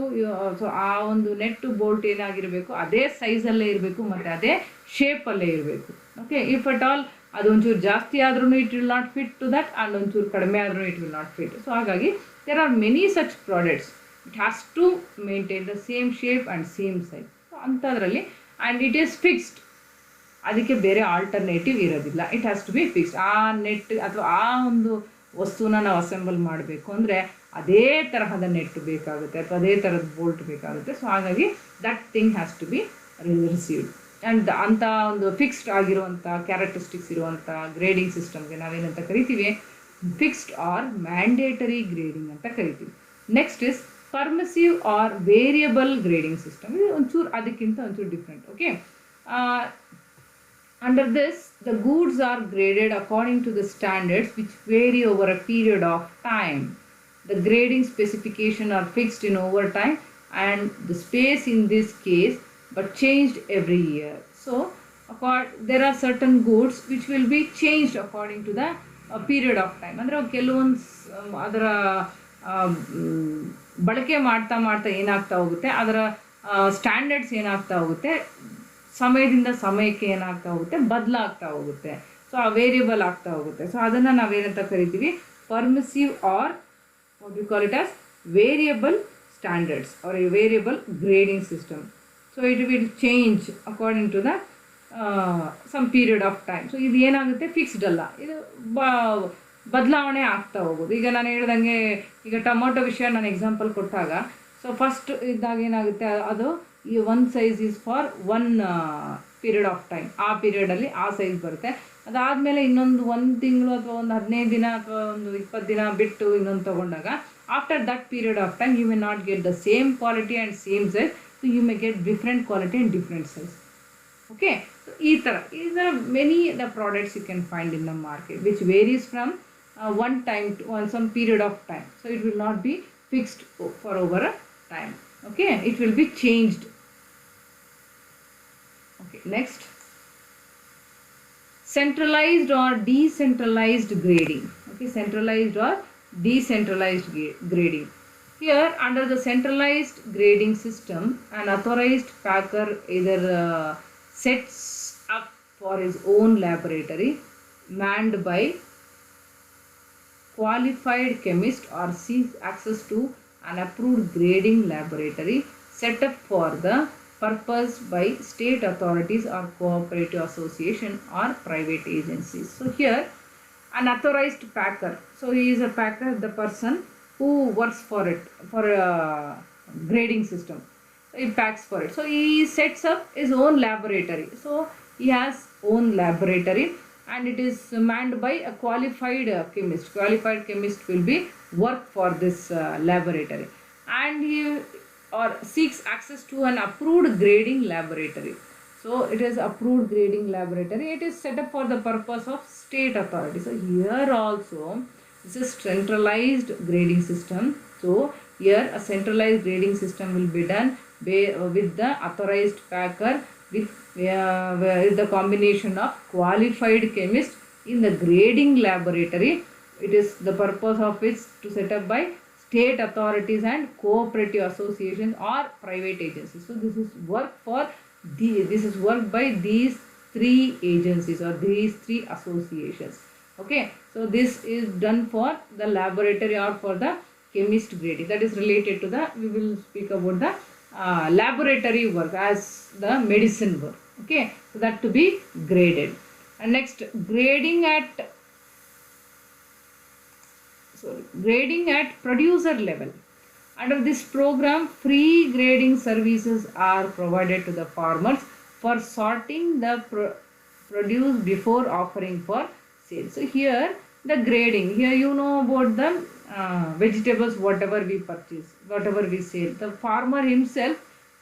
ಸೊ ಆ ಒಂದು ನೆಟ್ ಬೋಲ್ಟ್ ಏನಾಗಿರಬೇಕು, ಅದೇ ಸೈಜಲ್ಲೇ ಇರಬೇಕು ಮತ್ತು ಅದೇ ಶೇಪಲ್ಲೇ ಇರಬೇಕು. ಓಕೆ, ಇಫ್ ಅಟ್ ಆಲ್ ಅದೊಂಚೂರು ಜಾಸ್ತಿ ಆದ್ರೂ it will not fit to that, and ಒಂಚೂರು ಕಡಿಮೆ ಆದ್ರೂ it will not fit. So ಹಾಗಾಗಿ there are many such products, it has to maintain the same shape and same size. So ಅಂಥದ್ರಲ್ಲಿ and it is fixed, ಅದಕ್ಕೆ ಬೇರೆ alternative ಇರೋದಿಲ್ಲ. It has to be fixed. ಆ nut ಅಥವಾ ಆ ಒಂದು ವಸ್ತುನ ನಾವು ಅಸೆಂಬಲ್ ಮಾಡಬೇಕು ಅಂದರೆ ಅದೇ ತರಹದ ನೆಟ್ ಬೇಕಾಗುತ್ತೆ ಅಥವಾ ಅದೇ ಥರದ ಬೋಲ್ಟ್ ಬೇಕಾಗುತ್ತೆ. ಸೊ ಹಾಗಾಗಿ that thing has to be received. And ಅಂಥ ಒಂದು ಫಿಕ್ಸ್ಡ್ ಆಗಿರುವಂಥ ಕ್ಯಾರೆಕ್ಟರಿಸ್ಟಿಕ್ಸ್ ಇರುವಂಥ ಗ್ರೇಡಿಂಗ್ ಸಿಸ್ಟಮ್ಗೆ ನಾವೇನಂತ ಕರಿತೀವಿ, ಫಿಕ್ಸ್ಡ್ ಆರ್ ಮ್ಯಾಂಡೇಟರಿ ಗ್ರೇಡಿಂಗ್ ಅಂತ ಕರಿತೀವಿ. Next is permissive or variable grading system. ಇದು ಒಂಚೂರು ಅದಕ್ಕಿಂತ ಒಂಚೂರು different. Okay, under this, the goods are graded according to the standards which vary over a period of time. The grading specifications are fixed in overtime and the space in this case but changed every year. So there are certain goods which will be changed according to the period of time. ಅಂದರೆ ಕೆಲವೊಂದು ಅದರ ಬಳಕೆ ಮಾಡ್ತಾ ಮಾಡ್ತಾ ಏನಾಗ್ತಾ ಹೋಗುತ್ತೆ, ಅದರ standards ಏನಾಗ್ತಾ ಹೋಗುತ್ತೆ, ಸಮಯದಿಂದ ಸಮಯಕ್ಕೆ ಏನಾಗ್ತಾ ಹೋಗುತ್ತೆ, ಬದಲಾಗ್ತಾ ಹೋಗುತ್ತೆ. ಸೊ ಆ ವೇರಿಯಬಲ್ ಆಗ್ತಾ ಹೋಗುತ್ತೆ. ಸೊ ಅದನ್ನು ನಾವೇನಂತ ಕರಿತೀವಿ, permissive or what we call it as variable standards or a variable grading system. So it will change according to the some period of time. So ಇದು ಏನಾಗುತ್ತೆ, ಫಿಕ್ಸ್ಡ್ ಅಲ್ಲ, ಇದು ಬದಲಾವಣೆ ಆಗ್ತಾ ಹೋಗೋದು. ಈಗ ನಾನು ಹೇಳ್ದಂಗೆ, ಈಗ ಟೊಮೊಟೊ ವಿಷಯ ನಾನು ಎಕ್ಸಾಂಪಲ್ ಕೊಟ್ಟಾಗ, ಸೊ ಫಸ್ಟ್ ಇದ್ದಾಗ ಏನಾಗುತ್ತೆ, ಅದು ಈ ಒಂದು size is for one period of time, ಆ ಪೀರಿಯಡಲ್ಲಿ ಆ ಸೈಜ್ ಬರುತ್ತೆ. ಅದಾದಮೇಲೆ ಇನ್ನೊಂದು 1 ತಿಂಗಳು ಅಥವಾ ಒಂದು 15 ದಿನ ಅಥವಾ ಒಂದು 20 ದಿನ ಬಿಟ್ಟು ಇನ್ನೊಂದು ತೊಗೊಂಡಾಗ, after that period of time you may not get the same quality and same size, so you may get different quality and different size. Okay, so ಈ ಥರ is the many the products you can find in the market which varies from one time to some period of time. So it will not be fixed for over a time. Okay, it will be changed. Okay, next, centralized or decentralized grading. Okay, centralized or decentralized grading. Here under the centralized grading system, an authorized packer either sets up for his own laboratory manned by qualified chemist or seeks access to an approved grading laboratory set up for the purpose by state authorities or cooperative association or private agencies. So here an authorized packer, so he is a packer, the person who works for it, for a grading system, so he packs for it. So he sets up his own laboratory, so he has own laboratory and it is manned by a qualified chemist. Qualified chemist will be work for this laboratory, and he or seeks access to an approved grading laboratory. So it is approved grading laboratory. It is set up for the purpose of state authority. So here also this is centralized grading system. So here a centralized grading system will be done with the authorized packer with the combination of qualified chemist In the grading laboratory, it is the purpose of which to set up by state authorities and cooperative associations or private agencies. So this is work by these three agencies or these three associations. Okay, so this is done for the laboratory or for the chemist grading. That is related to the, we will speak about the laboratory work as the medicine work. Okay, so that to be graded. And next, grading at producer level. Under this program, free grading services are provided to the farmers for sorting the produce before offering for sale. So here the grading, here you know about the vegetables, whatever we purchase, whatever we sell, the farmer himself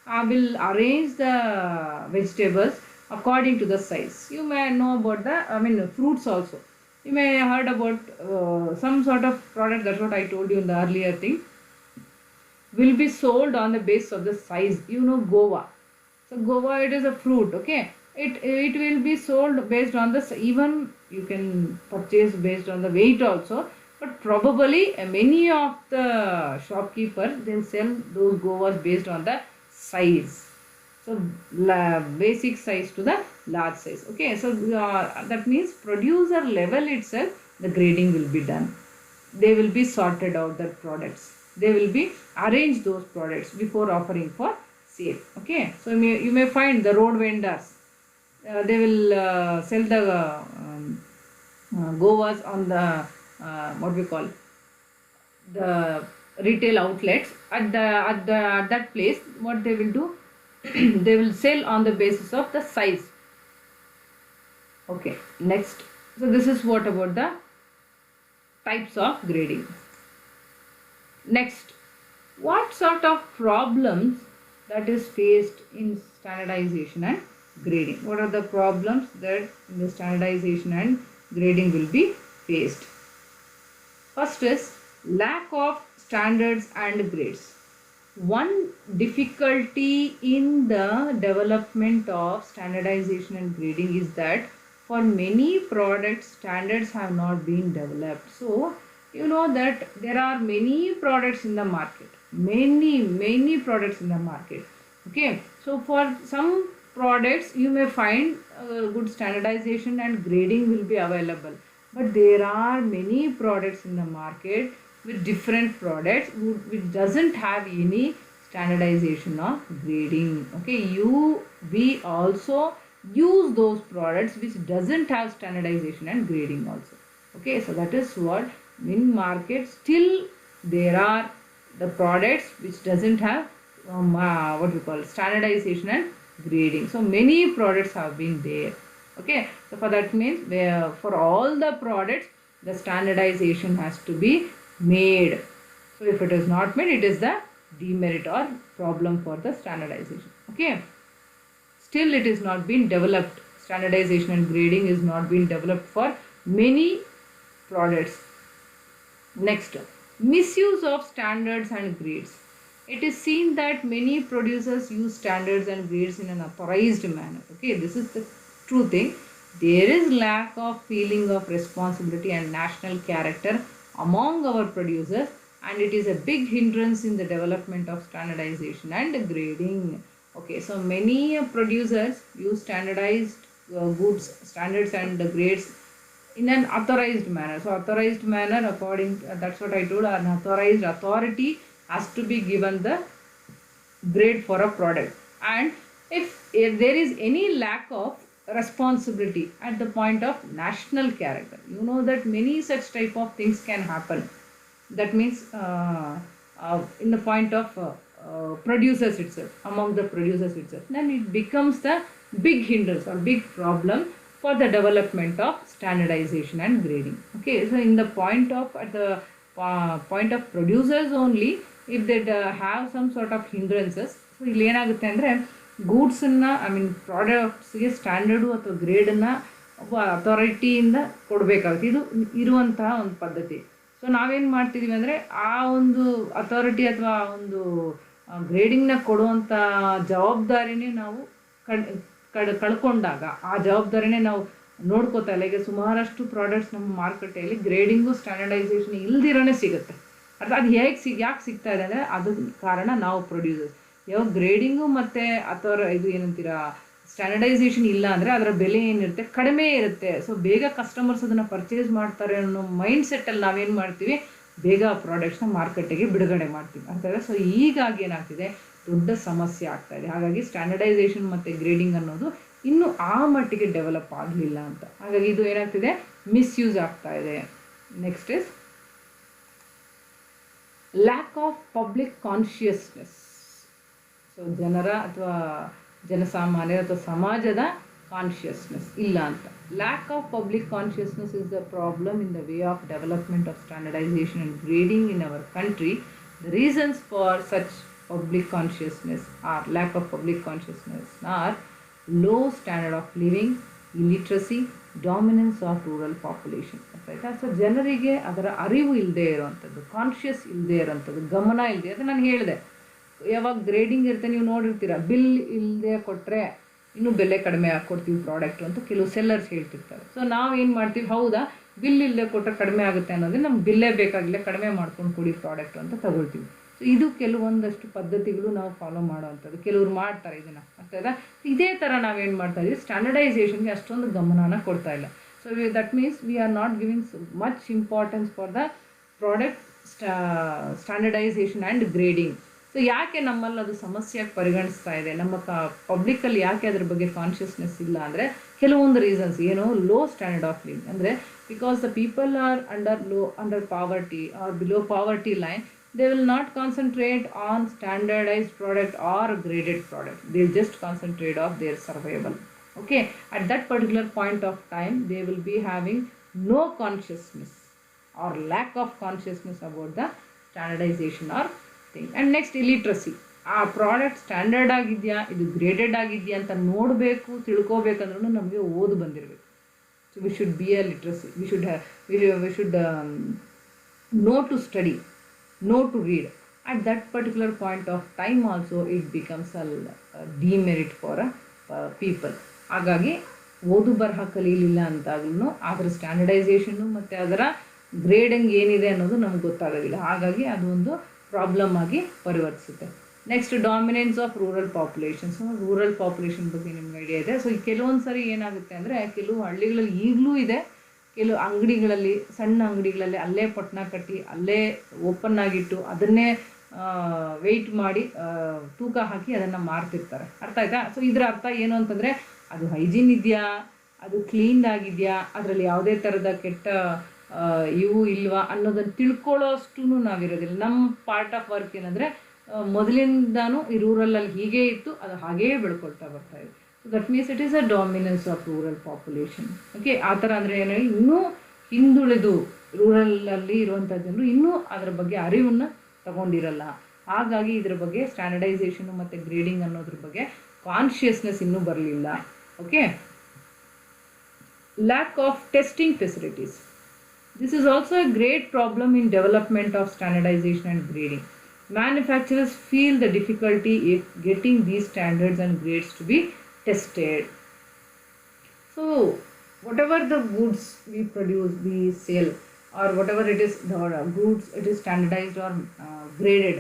will arrange the vegetables according to the size. You may know about the fruits also. You may have heard about some sort of product, that's what I told you in the earlier thing, will be sold on the basis of the size. You know, guava. So guava, it is a fruit, okay. It will be sold based on the, even you can purchase based on the weight also, but probably many of the shopkeepers, they sell those guavas based on the size. So basic size to the large size. Okay, so that means producer level itself the grading will be done. They will be sorted out the products. They will be arrange those products before offering for sale. Okay, so you may find the road vendors. They will sell the guavas on the what we call the retail outlets. At that place, what they will do, they will sell on the basis of the size. Okay, next. So this is what about the types of grading. Next, what sort of problems that is faced in standardization and grading? What are the problems that in the standardization and grading will be faced? First is lack of standards and grades. One difficulty in the development of standardization and grading is that for many products, standards have not been developed. So, you know that there are many products in the market. Many products in the market. Okay. So, for some products, you may find good standardization and grading will be available. But there are many products in the market with different products which doesn't have any standardization or grading. Okay, we also use those products which doesn't have standardization and grading also. Okay, so that is what in market still there are the products which doesn't have what we call standardization and grading. So many products have been there. Okay, so for that means for all the products the standardization has to be made. So if it is not made, it is the demerit or problem for the standardization. Okay, still it is not been developed. Standardization and grading is not been developed for many products. Next, misuse of standards and grades. It is seen that many producers use standards and grades in an authorized manner. Okay, this is the true thing. There is lack of feeling of responsibility and national character among our producers, and it is a big hindrance in the development of standardization and grading. Okay, so many producers use standardized goods, standards and grades in an authorized manner. So authorized manner, according that's what I told, an authorized authority has to be given the grade for a product. And if there is any lack of responsibility at the point of national character, you know that many such type of things can happen. That means in the point of producers itself, among the producers itself, then it becomes the big hindrance or big problem for the development of standardization and grading. Okay, so in the point of at the point of producers only, if they have some sort of hindrances, so ಇಲ್ಲಿ ಏನಾಗುತ್ತೆ ಅಂದರೆ ಗೂಡ್ಸನ್ನು ಪ್ರಾಡಕ್ಟ್ಸ್ಗೆ standard ಅಥವಾ ಗ್ರೇಡನ್ನು ಒಬ್ಬ ಅಥಾರಿಟಿಯಿಂದ ಕೊಡಬೇಕಾಗುತ್ತೆ. ಇದು ಇರುವಂತಹ ಒಂದು ಪದ್ಧತಿ. ಸೊ ನಾವೇನು ಮಾಡ್ತಿದ್ದೀವಿ ಅಂದರೆ ಆ ಒಂದು ಅಥಾರಿಟಿ ಅಥವಾ ಆ ಒಂದು ಗ್ರೇಡಿಂಗ್ನ ಕೊಡುವಂಥ ಜವಾಬ್ದಾರಿನೇ ನಾವು ಕಳ್ಕೊಂಡಾಗ, ಆ ಜವಾಬ್ದಾರಿನೇ ನಾವು ನೋಡ್ಕೋತಾ ಇಲ್ಲ. ಈಗ ಸುಮಾರಷ್ಟು ಪ್ರಾಡಕ್ಟ್ಸ್ ನಮ್ಮ ಮಾರುಕಟ್ಟೆಯಲ್ಲಿ ಗ್ರೇಡಿಂಗು ಸ್ಟ್ಯಾಂಡರ್ಡೈಸೇಷನ್ ಇಲ್ದಿರೋನೇ ಸಿಗುತ್ತೆ. ಅದು ಯಾಕೆ ಸಿಗ್ತಾ ಇದೆ ಅಂದರೆ ಅದು ಕಾರಣ ನಾವು ಪ್ರೊಡ್ಯೂಸರ್ಸ್. ಯಾವ ಗ್ರೇಡಿಂಗು ಮತ್ತು ಅಥವಾ ಇದು ಏನಂತೀರ ಸ್ಟ್ಯಾಂಡರ್ಡೈಸೇಷನ್ ಇಲ್ಲ ಅಂದರೆ ಅದರ ಬೆಲೆ ಏನಿರುತ್ತೆ ಕಡಿಮೆ ಇರುತ್ತೆ. ಸೊ ಬೇಗ ಕಸ್ಟಮರ್ಸ್ ಅದನ್ನು ಪರ್ಚೇಸ್ ಮಾಡ್ತಾರೆ ಅನ್ನೋ ಮೈಂಡ್ ಸೆಟ್ಟಲ್ಲಿ ನಾವೇನು ಮಾಡ್ತೀವಿ, ಬೇಗ ಪ್ರಾಡಕ್ಟ್ಸ್ನ ಮಾರ್ಕೆಟಿಗೆ ಬಿಡುಗಡೆ ಮಾಡ್ತೀವಿ ಅಂತಾರೆ. ಸೊ ಹೀಗಾಗಿ ಏನಾಗ್ತಿದೆ, ದೊಡ್ಡ ಸಮಸ್ಯೆ ಆಗ್ತಾಯಿದೆ. ಹಾಗಾಗಿ ಸ್ಟ್ಯಾಂಡರ್ಡೈಸೇಷನ್ ಮತ್ತು ಗ್ರೇಡಿಂಗ್ ಅನ್ನೋದು ಇನ್ನೂ ಆ ಮಟ್ಟಿಗೆ ಡೆವಲಪ್ ಆಗಲಿಲ್ಲ ಅಂತ. ಹಾಗಾಗಿ ಇದು ಏನಾಗ್ತಿದೆ, ಮಿಸ್ಯೂಸ್ ಆಗ್ತಾ ಇದೆ. Next is lack of public consciousness. So ಜನರ ಅಥವಾ ಜನಸಾಮಾನ್ಯರ ಅಥವಾ ಸಮಾಜದ ಕಾನ್ಷಿಯಸ್ನೆಸ್ ಇಲ್ಲ ಅಂತ. Lack of public consciousness is the problem in the way of development of standardisation and grading in our country. The reasons for such public consciousness or lack of public consciousness are low standard of living, illiteracy, dominance of rural population. ಆಯ್ತಾ? So ಜನರಿಗೆ ಅದರ ಅರಿವು ಇಲ್ಲದೆ ಇರೋವಂಥದ್ದು, conscious ಇಲ್ಲದೆ ಇರೋವಂಥದ್ದು, ಗಮನ ಇಲ್ಲದೆ. ಅದು ನಾನು ಹೇಳಿದೆ, ಯಾವಾಗ ಗ್ರೇಡಿಂಗ್ ಇರುತ್ತೆ ನೀವು ನೋಡಿರ್ತೀರ, ಬಿಲ್ ಇಲ್ಲದೆ ಕೊಟ್ಟರೆ ಇನ್ನೂ ಬೆಲೆ ಕಡಿಮೆ ಹಾಕ್ಕೊಡ್ತೀವಿ ಪ್ರಾಡಕ್ಟು ಅಂತ ಕೆಲವು ಸೆಲ್ಲರ್ಸ್ ಹೇಳ್ತಿರ್ತಾರೆ. ಸೊ ನಾವು ಏನು ಮಾಡ್ತೀವಿ, ಹೌದಾ ಬಿಲ್ ಇಲ್ಲದೆ ಕೊಟ್ಟರೆ ಕಡಿಮೆ ಆಗುತ್ತೆ ಅನ್ನೋದೇ, ನಮ್ಗೆ ಬಿಲ್ಲೇ ಬೇಕಾಗಿಲ್ಲ, ಕಡಿಮೆ ಮಾಡ್ಕೊಂಡು ಕೊಡಿ ಪ್ರಾಡಕ್ಟು ಅಂತ ತಗೊಳ್ತೀವಿ. ಸೊ ಇದು ಕೆಲವೊಂದಷ್ಟು ಪದ್ಧತಿಗಳು ನಾವು ಫಾಲೋ ಮಾಡೋವಂಥದ್ದು. ಕೆಲವರು ಮಾಡ್ತಾರೆ ಇದನ್ನು, ಆಗ್ತಾಯಿಲ್ಲ. ಇದೇ ಥರ ನಾವೇನು ಮಾಡ್ತಾ ಇದ್ದೀವಿ, ಸ್ಟ್ಯಾಂಡರ್ಡೈಸೇಷನ್ಗೆ ಅಷ್ಟೊಂದು ಗಮನನ ಕೊಡ್ತಾ ಇಲ್ಲ. So that means we are not giving much importance for the product standardisation and grading. So ಯಾಕೆ ನಮ್ಮಲ್ಲಿ ಅದು ಸಮಸ್ಯೆಯಾಗಿ ಪರಿಗಣಿಸ್ತಾ ಇದೆ, ನಮ್ಮ ಪಬ್ಲಿಕ್ಕಲ್ಲಿ ಯಾಕೆ ಅದ್ರ ಬಗ್ಗೆ ಕಾನ್ಷಿಯಸ್ನೆಸ್ ಇಲ್ಲ ಅಂದರೆ ಕೆಲವೊಂದು ರೀಸನ್ಸ್. ಏನು, ಲೋ ಸ್ಟ್ಯಾಂಡರ್ಡ್ ಆಫ್ ಲಿವಿಂಗ್ ಅಂದರೆ because the people are under poverty or below poverty line, they will not concentrate on standardized product or graded product. They just concentrate on their survival. Okay, at that particular point of time they will be having no consciousness or lack of consciousness about the standardization or thing. And next, illiteracy. ಆ product standard ಆಗಿದೆಯಾ, ಇದು graded ಆಗಿದೆಯಾ ಅಂತ ನೋಡಬೇಕು, ತಿಳ್ಕೋಬೇಕಂದ್ರೂ ನಮಗೆ ಓದು ಬಂದಿರಬೇಕು. So we should be a literacy, we should know to study, know to read. At that particular point of time also it becomes a demerit for people. ಹಾಗಾಗಿ ಓದು ಬರಹ ಕಲೀಲಿಲ್ಲ ಅಂತಾಗ್ಲೂ ಅದರ ಸ್ಟ್ಯಾಂಡರ್ಡೈಸೇಷನ್ನು ಮತ್ತು ಅದರ ಗ್ರೇಡಿಂಗ್ ಏನಿದೆ ಅನ್ನೋದು ನಮ್ಗೆ ಗೊತ್ತಾಗೋದಿಲ್ಲ. ಹಾಗಾಗಿ ಅದು ಒಂದು ಪ್ರಾಬ್ಲಮ್ ಆಗಿ ಪರಿವರ್ತಿಸುತ್ತೆ. Next, dominance of rural populations. Rural population ಬಗ್ಗೆ ನಿಮ್ಗೆ ಐಡಿಯಾ ಇದೆ. ಸೊ ಕೆಲವೊಂದು ಸರಿ ಏನಾಗುತ್ತೆ ಅಂದರೆ, ಕೆಲವು ಹಳ್ಳಿಗಳಲ್ಲಿ ಈಗಲೂ ಇದೆ, ಕೆಲವು ಅಂಗಡಿಗಳಲ್ಲಿ, ಸಣ್ಣ ಅಂಗಡಿಗಳಲ್ಲಿ ಅಲ್ಲೇ ಪೊಟ್ನ ಕಟ್ಟಿ ಅಲ್ಲೇ ಓಪನ್ ಆಗಿಟ್ಟು ಅದನ್ನೇ ವೆಯ್ಟ್ ಮಾಡಿ ತೂಕ ಹಾಕಿ ಅದನ್ನು ಮಾರ್ತಿರ್ತಾರೆ. ಅರ್ಥ ಆಯ್ತಾ? ಸೊ ಇದರ ಅರ್ಥ ಏನು ಅಂತಂದರೆ, ಅದು ಹೈಜೀನ್ ಇದೆಯಾ, ಅದು ಕ್ಲೀನ್ ಆಗಿದೆಯಾ, ಅದರಲ್ಲಿ ಯಾವುದೇ ಥರದ ಕೆಟ್ಟ ಇವು ಇಲ್ವಾ ಅನ್ನೋದನ್ನು ತಿಳ್ಕೊಳ್ಳೋಷ್ಟು ನಾವಿರೋದಿಲ್ಲ. ನಮ್ಮ ಪಾರ್ಟ್ ಆಫ್ ವರ್ಕ್ ಏನಂದರೆ, ಮೊದಲಿಂದಾನು ಈ ರೂರಲಲ್ಲಿ ಹೀಗೇ ಇತ್ತು, ಅದು ಹಾಗೇ ಬೆಳ್ಕೊಳ್ತಾ ಬರ್ತಾಯಿದೆ. So that means it is a dominance of rural population. Okay, ಆ ಥರ ಅಂದರೆ ಏನು, ಇನ್ನೂ ಹಿಂದುಳಿದು ರೂರಲಲ್ಲಿ ಇರುವಂಥ ಜನರು ಇನ್ನೂ ಅದರ ಬಗ್ಗೆ ಅರಿವನ್ನು ತಗೊಂಡಿರಲ್ಲ. ಹಾಗಾಗಿ ಇದರ ಬಗ್ಗೆ ಸ್ಟ್ಯಾಂಡರ್ಡೈಸೇಷನು ಮತ್ತು ಗ್ರೇಡಿಂಗ್ ಅನ್ನೋದ್ರ ಬಗ್ಗೆ ಕಾನ್ಷಿಯಸ್ನೆಸ್ ಇನ್ನೂ ಬರಲಿಲ್ಲ. Okay, lack of testing facilities. This is also A great problem in development of standardisation and grading. Manufacturers feel the difficulty in getting these standards and grades to be tested. So whatever the goods we produce, we sell, or whatever it is, the goods, it is standardized or graded.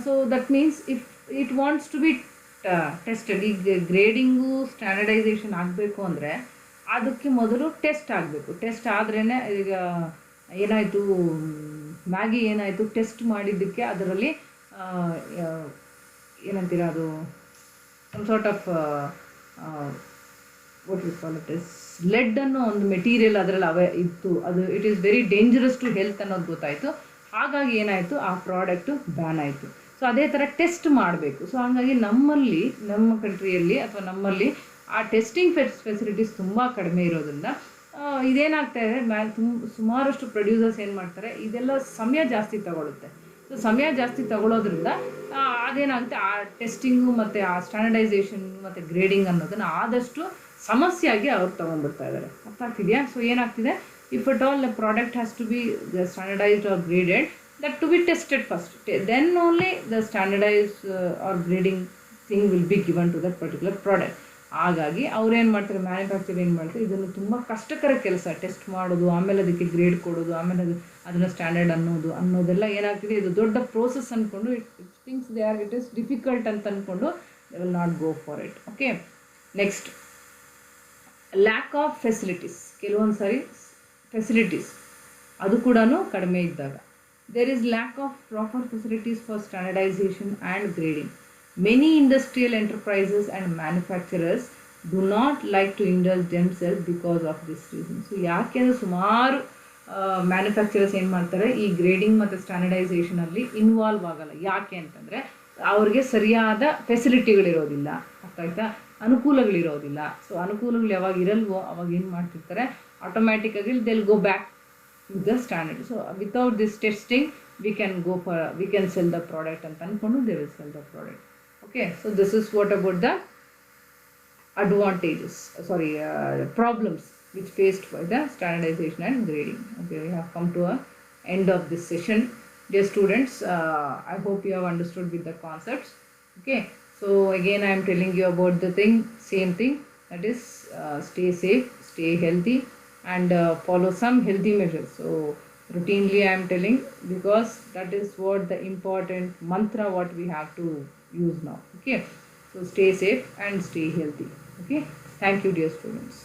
So that means if it wants to be tested, ಈಗ grading standardisation ಆಗಬೇಕು ಅಂದರೆ ಅದಕ್ಕೆ ಮೊದಲು test ಆಗಬೇಕು. Test ಆದ್ರೇ, ಈಗ ಏನಾಯಿತು, Maggi ಏನಾಯಿತು, ಟೆಸ್ಟ್ ಮಾಡಿದ್ದಕ್ಕೆ ಅದರಲ್ಲಿ ಏನಂತೀರ, ಅದು some sort of what we call it is lead ಅನ್ನೋ ಒಂದು ಮೆಟೀರಿಯಲ್ ಅದರಲ್ಲಿ ಇತ್ತು. ಅದು it is very dangerous to health ಅನ್ನೋದು ಗೊತ್ತಾಯಿತು. ಹಾಗಾಗಿ ಏನಾಯಿತು, ಆ ಪ್ರಾಡಕ್ಟು ಬ್ಯಾನ್ ಆಯಿತು. ಸೊ ಅದೇ ಥರ ಟೆಸ್ಟ್ ಮಾಡಬೇಕು. ಸೊ ಹಾಗಾಗಿ ನಮ್ಮಲ್ಲಿ, ನಮ್ಮ ಕಂಟ್ರಿಯಲ್ಲಿ ಅಥವಾ ನಮ್ಮಲ್ಲಿ ಆ ಟೆಸ್ಟಿಂಗ್ ಫೆಸಿಲಿಟೀಸ್ ತುಂಬ ಕಡಿಮೆ ಇರೋದ್ರಿಂದ ಇದೇನಾಗ್ತಾ ಇದೆ, ಸುಮಾರಷ್ಟು ಪ್ರೊಡ್ಯೂಸರ್ಸ್ ಏನು ಮಾಡ್ತಾರೆ, ಇದೆಲ್ಲ ಸಮಯ ಜಾಸ್ತಿ ತಗೊಳುತ್ತೆ. ಸೊ ಸಮಯ ಜಾಸ್ತಿ ತಗೊಳ್ಳೋದ್ರಿಂದ ಅದೇನಾಗುತ್ತೆ, ಆ ಟೆಸ್ಟಿಂಗು ಮತ್ತು ಆ ಸ್ಟ್ಯಾಂಡರ್ಡೈಸೇಷನ್ ಮತ್ತು ಗ್ರೇಡಿಂಗ್ ಅನ್ನೋದನ್ನು ಆದಷ್ಟು ಸಮಸ್ಯೆಯಾಗಿ ಅವ್ರು ತೊಗೊಂಡ್ಬಿಡ್ತಾ ಇದ್ದಾರೆ. ಅರ್ಥ ಆಗ್ತಿದೆಯಾ? ಸೊ ಏನಾಗ್ತಿದೆ, if at all the product has to be standardized or graded, that to be tested first, then only the standardized or grading thing will be given to that particular product. ಹಾಗಾಗಿ ಅವ್ರೇನು ಮಾಡ್ತಾರೆ, manufacture ಏನು ಮಾಡ್ತಾರೆ, ಇದನ್ನು ತುಂಬ ಕಷ್ಟಕರ ಕೆಲಸ, test ಮಾಡೋದು, ಆಮೇಲೆ ಅದಕ್ಕೆ ಗ್ರೇಡ್ ಕೊಡೋದು, ಆಮೇಲೆ ಅದನ್ನು ಸ್ಟ್ಯಾಂಡರ್ಡ್ ಅನ್ನೋದೆಲ್ಲ ಏನಾಗ್ತಿದೆ, ಇದು ದೊಡ್ಡ ಪ್ರೋಸೆಸ್ ಅಂದ್ಕೊಂಡು things they are it is difficult ಅಂತ ಅಂದ್ಕೊಂಡು they will not go for it. Okay, next lack of facilities. ಕೆಲವೊಂದು ಸಾರಿ ಫೆಸಿಲಿಟೀಸ್ ಅದು ಕೂಡ ಕಡಿಮೆ ಇದ್ದಾಗ, there is lack of proper facilities for standardization and grading. Many industrial enterprises and manufacturers do not like to indulge themselves because of this reason. So ಯಾಕೆಂದರೆ ಸುಮಾರು manufacturers ಏನು ಮಾಡ್ತಾರೆ, ಈ ಗ್ರೇಡಿಂಗ್ ಮತ್ತು ಸ್ಟ್ಯಾಂಡರ್ಡೈಸೇಷನಲ್ಲಿ ಇನ್ವಾಲ್ವ್ ಆಗಲ್ಲ. ಯಾಕೆ ಅಂತಂದರೆ ಅವ್ರಿಗೆ ಸರಿಯಾದ ಫೆಸಿಲಿಟಿಗಳಿರೋದಿಲ್ಲ, ಅರ್ಥ ಆಯ್ತಾ, ಅನುಕೂಲಗಳಿರೋದಿಲ್ಲ. ಸೊ ಅನುಕೂಲಗಳು ಯಾವಾಗ ಇರಲ್ವೋ ಅವಾಗ ಏನು ಮಾಡ್ತಿರ್ತಾರೆ, ಆಟೋಮ್ಯಾಟಿಕ್ಕಾಗಿ they'll go back with the standard. So without this testing we can sell the product and ankondu they will sell the product. Okay, so this is what about the advantages, problems which faced by the standardization and grading. Okay, we have come to a end of this session. Dear students, I hope you have understood with the concepts. Okay, so again I am telling you about the same thing, that is stay safe, stay healthy, and follow some healthy measures. So routinely I am telling, because that is what the important mantra what we have to use now. Okay, so stay safe and stay healthy. Okay, thank you dear students.